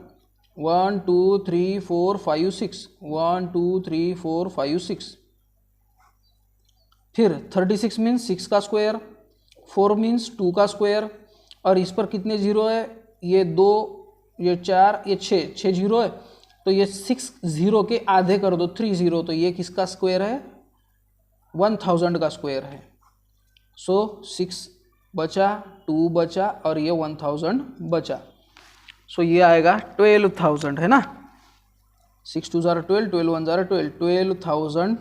1 2 3 4 5 6, 1 2 3 4 5 6। फिर 36 मीन्स 6 का स्क्वायर, 4 मीन्स 2 का स्क्वायर, और इस पर कितने जीरो है, ये 2, ये 4, ये 6 जीरो है, तो ये 6 जीरो के आधे कर दो 3 जीरो, तो ये किसका स्क्वायर है, 1000 का स्क्वायर है। सो 6 बचा, 2 बचा और ये 1000 बचा। सो ये आएगा 12,000, है ना, 6 2 जार 12, 12 1 जार 12, 12,000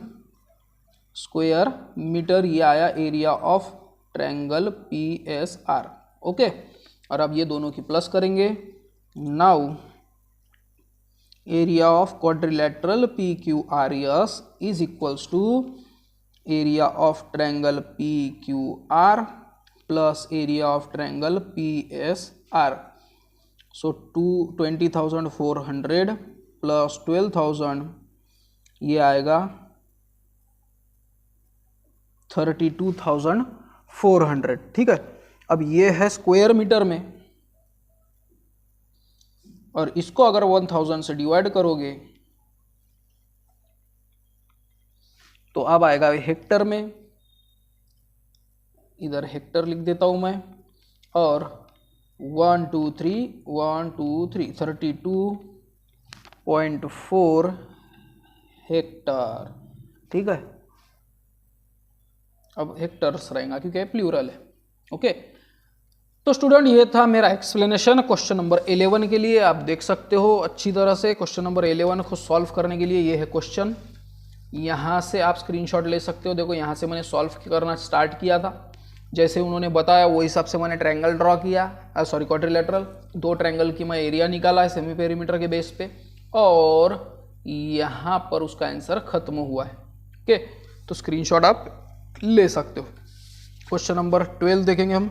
स्क्वायर मीटर, ये आया area of triangle P S R, okay. और अब ये दोनों की प्लस करेंगे। Now area of quadrilateral P Q R S is equals to area of triangle P Q R plus area of triangle P S R. So 20,400 plus 12,000, ये आएगा 32,400, ठीक है। अब ये है स्क्वायर मीटर में, और इसको अगर 1000 से डिवाइड करोगे तो अब आएगा हेक्टर में, इधर हेक्टर लिख देता हूं मैं, और 1 2 3 1 2 3 32.4 हेक्टर, ठीक है। अब हेक्टर्स रहेगा क्योंकि प्लूरल है, ओके। तो स्टूडेंट ये था मेरा एक्सप्लेनेशन क्वेश्चन नंबर 11 के लिए। आप देख सकते हो अच्छी तरह से क्वेश्चन नंबर 11 को सॉल्व करने के लिए ये है क्वेश्चन, यहाँ से आप स्क्रीनशॉट ले सकते हो। देखो यहाँ से मैंने सॉल्व करना स्टार्ट किया था, जैसे उन्होंने बताया वो हिसाब से मैंने ट्रायंगल ड्रॉ किया, सॉरी क्वाड्रिलेटरल, 2 ट्रायंगल की मैं एरिया निकाला है सेमी पेरीमीटर के बेस पे, और यहाँ पर उसका आंसर खत्म हुआ है, ओके। तो स्क्रीनशॉट आप ले सकते हो। क्वेश्चन नंबर 12 देखेंगे हम।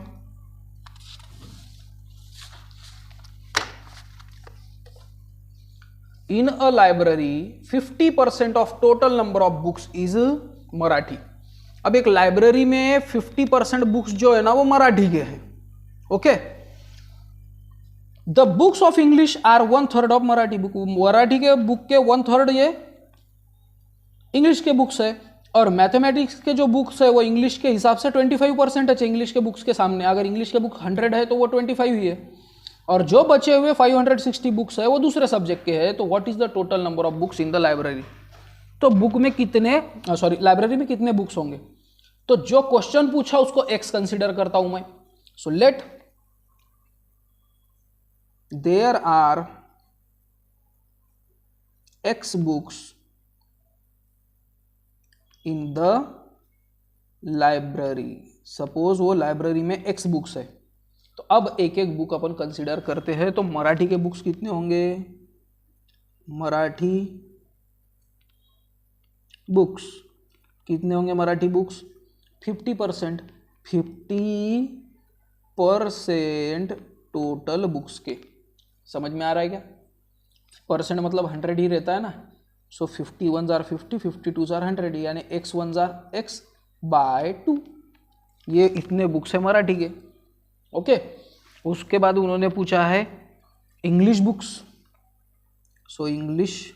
In a library 50% of total number of books is Marathi. अब एक लाइब्रेरी में 50% बुक्स जो है ना वो मराठी के हैं, okay. The books of English are 1/3 of Marathi book. Marathi के बुक के 1/3 ये इंग्लिश के बुक्स है, और मैथमेटिक्स के जो बुक्स है वो इंग्लिश के हिसाब से 25% है इंग्लिश के बुक्स के सामने। अगर इंग्लिश के बुक 100 है तो वो 25 ही है, और जो बचे हुए 560 बुक्स है वो दूसरे सब्जेक्ट के हैं। तो what is the total number of books in the library. तो बुक में कितने, सॉरी लाइब्रेरी में कितने बुक्स होंगे, तो जो क्वेश्चन पूछा उसको एक्स कंसीडर करता हूं मैं। So let there are x books in the library. Suppose वो लाइब्रेरी में एक्स बुक्स है, तो अब एक एक बुक अपन कंसीडर करते हैं। तो मराठी के बुक्स कितने होंगे, मराठी बुक्स कितने होंगे, मराठी बुक्स 50%, 50% टोटल बुक्स के। समझ में आ रहा है क्या, परसेंट मतलब 100 ही रहता है ना, सो 51 जार 50, 52 जार 100, यानी x1 जार x/2। ये इतने बुक्स है मराठी के। ओके, उसके बाद उन्होंने पूछा है English books. So English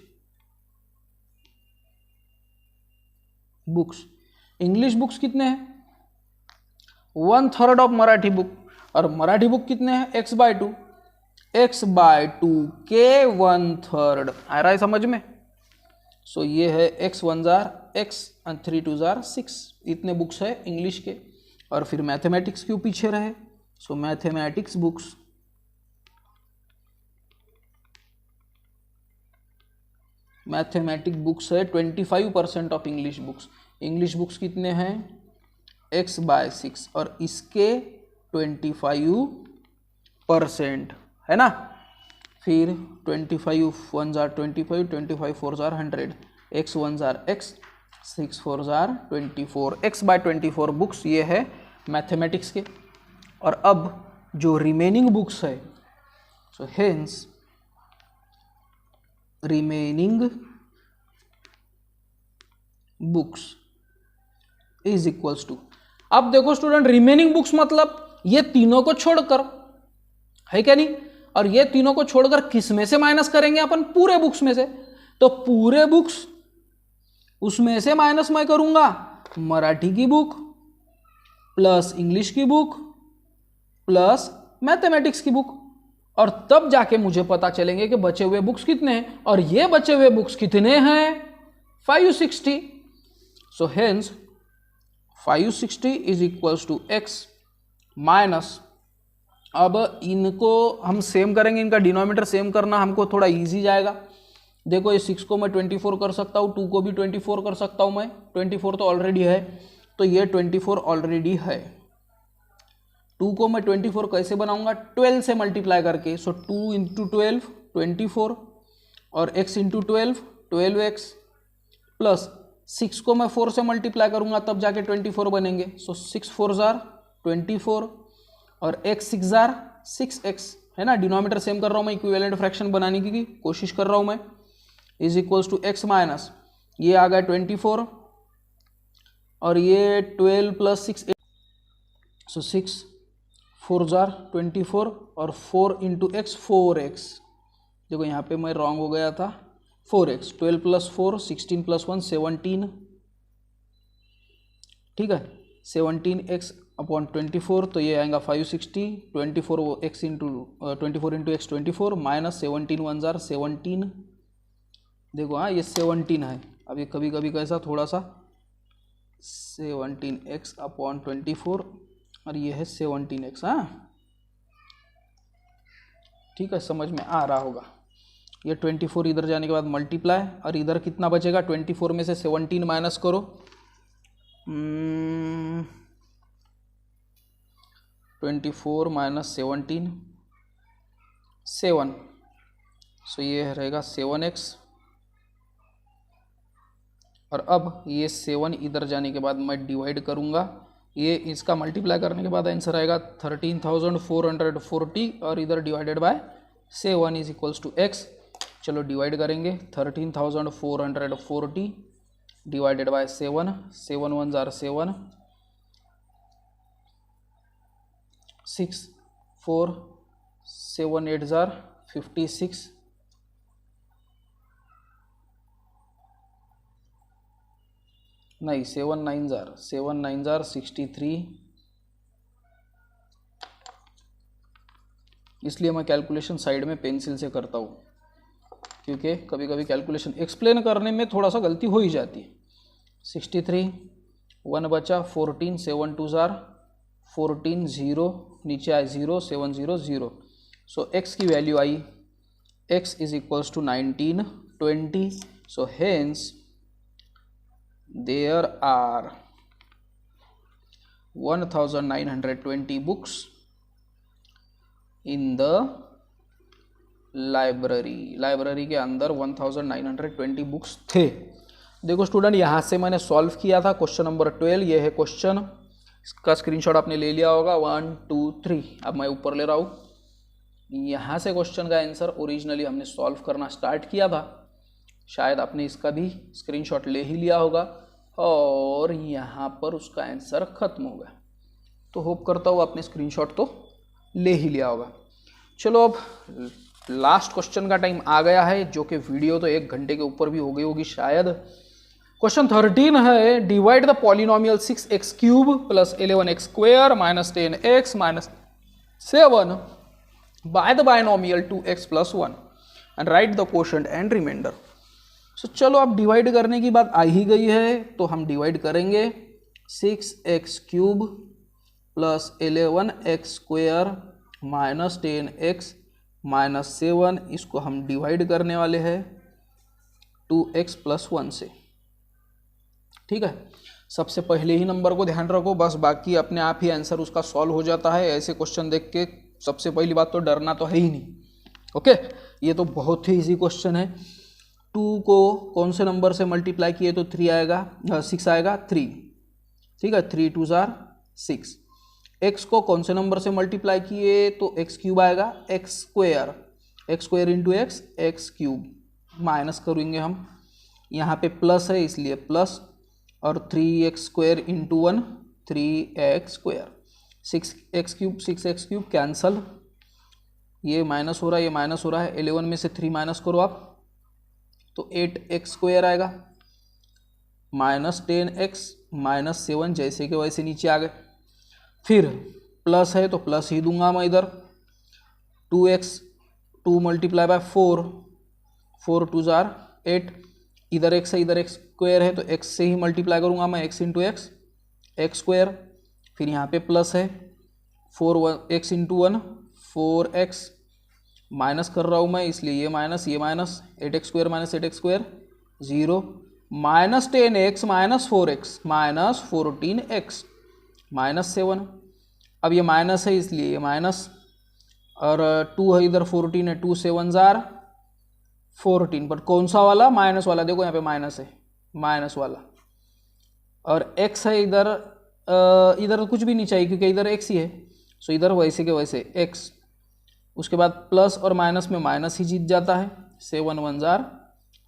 books कितने हैं? 1/3 ऑफ मराठी बुक। और मराठी बुक कितने हैं? x/2 के 1/3 आ रहा है समझ में? सो ये है x1 जार x और 3 2 जार 6, इतने बुक्स है इंग्लिश के। और फिर मैथमेटिक्स क्यों पीछे रहे? सो मैथमेटिक्स बुक्स है 25% of English books. English books कितने हैं? x/6 और इसके 25% है ना। फिर 25 1 jar 25, 25 4 jar 100, x1 jar x, 6 4 jar 24, x/24 books ये है मैथमेटिक्स के। और अब जो रिमेनिंग बुक्स है, so hence remaining books is equals to, अब देखो स्टूडेंट, रिमेनिंग बुक्स मतलब ये तीनों को छोड़कर, है क्या नहीं? और ये तीनों को छोड़कर किस में से माइनस करेंगे अपन? पूरे बुक्स में से। तो पूरे बुक्स उसमें से माइनस मैं करूंगा मराठी की बुक प्लस इंग्लिश की बुक प्लस मैथमेटिक्स की बुक, और तब जाके मुझे पता चलेंगे कि बचे हुए बुक्स कितने हैं। और ये बचे हुए बुक्स कितने हैं? 560। So hence 560 is equals to x minus, अब इनको हम सेम करेंगे, इनका डिनोमिनेटर सेम करना हमको थोड़ा इजी जाएगा। देखो ये 6 को मैं 24 कर सकता हूँ, 2 को भी 24 कर सकता हूँ मैं, 24 तो ऑलरेडी है, तो ये 24 ऑलरेडी है। 2 को मैं 24 कैसे बनाऊंगा? 12 से मल्टीप्लाई करके। सो 2 इंटू 12 24, और x इंटू 12 12x, प्लस 6 को मैं 4 से मल्टीप्लाई करूंगा तब जाके 24 बनेंगे। सो 6 4 जार 24, और x 6 जार 6x, है ना। डिनोमिनेटर सेम कर रहा हूँ मैं, इक्विवेलेंट फ्रैक्शन बनाने की कोशिश कर रहा हूँ मैं। Is equals to x minus, ये आ गया 24, और ये 12 प्लस 6, सो 6 4 जार 24, और 4 इंटू एक्स 4x। देखो यहाँ पे मैं रॉन्ग हो गया था, 4x, 12 प्लस 4 16 प्लस 1 17, ठीक है, 17x अपॉन 24, तो ये आएगा 560, 24 वो x into 24 into x 24 minus 17 1 jar 17। देखो हाँ, ये 17 है। अब ये कभी कभी कैसा थोड़ा सा 17x अपॉन 24, और ये है 17x। हाँ ठीक है, समझ में आ रहा होगा। ये 24 इधर जाने के बाद मल्टीप्लाई, और इधर कितना बचेगा? 24 में से 17 माइनस करो, 24 माइनस 17 7, सो ये रहेगा 7x। और अब ये 7 इधर जाने के बाद मैं डिवाइड करूँगा, ये इसका मल्टीप्लाई करने के बाद आंसर आएगा 13,440, और इधर divided by 7 is equals to x। चलो डिवाइड करेंगे, 13,440 डिवाइडेड बाय 7, 7 1 जार 7, 6 4 7 8 जार 56, नहीं 7 9 जार 63। इसलिए मैं कैलकुलेशन साइड में पेंसिल से करता हूँ, क्योंकि कभी कभी कैलकुलेशन एक्सप्लेन करने में थोड़ा सा गलती हो ही जाती है। 63 1 बचा, 14 7 2 जार 14, 0 नीचे आए 0 7 0 0। सो x की वैल्यू आई, x is equals to 1920। So hence there are 1920 books in the library के अंदर 1920 बुक्स थे। देखो स्टूडेंट, यहाँ से मैंने सॉल्व किया था क्वेश्चन नंबर 12, ये है क्वेश्चन, इसका स्क्रीनशॉट आपने ले लिया होगा 1 2 3। अब मैं ऊपर ले रहा हूँ, यहाँ से क्वेश्चन का आंसर ओरिजिनली हमने सॉल्व करना स्टार्ट किया था। शायद आपने इसका भी स्क्रीनशॉट ले ही लिया होगा और यहाँ पर उसका आंसर खत्म हो गया। तो होप करता हूँ आपने स्क्रीनशॉट तो ले ही लिया होगा। चलो अब लास्ट क्वेश्चन का टाइम आ गया है, जो कि वीडियो तो 1 घंटे के ऊपर भी हो गई होगी शायद। क्वेश्चन 13 है, divide the polynomial 6x³ + 11x² - 10x - 7 by the binomial 2x + 1 and write the quotient and remainder. So चलो अब डिवाइड करने की बात आ ही गई है तो हम डिवाइड करेंगे। 6x³ + 11x² - 10x - 7, इसको हम डिवाइड करने वाले हैं 2x + 1 से। ठीक है, सबसे पहले ही नंबर को ध्यान रखो, बस बाकी अपने आप ही आंसर उसका सॉल्व हो जाता है। ऐसे क्वेश्चन देख के सबसे पहली बात तो डरना तो है ही नहीं। ओके, ये तो बहुत ही इजी क्वेश्चन है। 2 को कौन से नंबर से मल्टीप्लाई किए तो 6 आएगा 3। ठीक है, 3 2 = 6। x को कौन से नंबर से मल्टीप्लाई किए तो x³ आएगा, x² × x³ माइनस करेंगे हम, यहाँ पे प्लस है इसलिए प्लस, और 3x² × 1 3x², 6x³ कैंसल, ये माइनस हो रहा है, ये माइनस हो रहा है, 11 में से 3 माइनस करो आप तो 8x² आएगा, -10x - 7 जैसे कि वैसे नीचे आ गए। फिर प्लस है तो प्लस ही दूंगा मैं इधर, 2x 2 × 4 4 2 = 8, इधर x है इधर x² है तो x से ही मल्टीप्लाई करूंगा मैं, x × x x², फिर यहाँ पे प्लस है 4x × 1 4x, माइनस कर रहा हूँ मैं इसलिए ये minus 8x² - 8x² 0, -10x - 4x -14x -7, अब ये माइनस है इसलिए ये माइनस, और 2 है इधर 14 है, 2 7 = 14, बट कौन सा वाला? माइनस वाला। देखो यहाँ पे माइनस है, माइनस वाला, और x है इधर, इधर कुछ भी नहीं चाहिए क्योंकि इधर x ही है, सो इधर वैसे के वैसे x, उसके बाद प्लस और माइनस में माइनस ही जीत जाता है, 7 1 =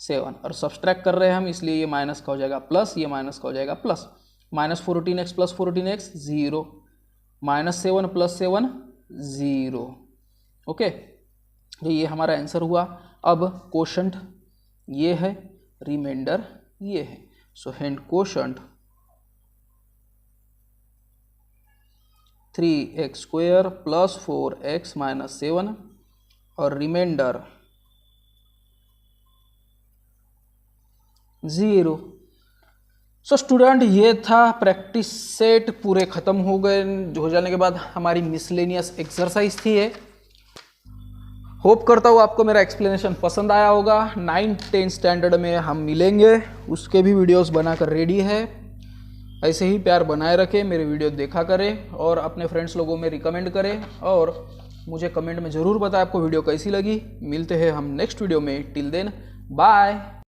7, और सब्सट्रैक्ट कर रहे हैं हम इसलिए ये माइनस का हो जाएगा प्लस, ये माइनस का हो जाएगा प्लस, -14x + 14x 0, -7 + 7 0। ओके, तो ये हमारा आंसर हुआ। अब क्वोशंट ये है, रिमाइंडर ये है, सो हेंड क्वोशंट 3x² + 4x - 7 और रिमाइंडर 0। सो स्टूडेंट, ये था प्रैक्टिस सेट, पूरे ख़त्म हो गए। हो जाने के बाद हमारी मिसलेनियस एक्सरसाइज थी ये। होप करता हूँ आपको मेरा एक्सप्लेनेशन पसंद आया होगा। 9th 10th स्टैंडर्ड में हम मिलेंगे, उसके भी वीडियोस बनाकर रेडी है। ऐसे ही प्यार बनाए रखें, मेरे वीडियो देखा करें और अपने फ्रेंड्स लोगों में रिकमेंड करें, और मुझे कमेंट में ज़रूर बताएं आपको वीडियो कैसी लगी। मिलते हैं हम नेक्स्ट वीडियो में, टिल देन बाय।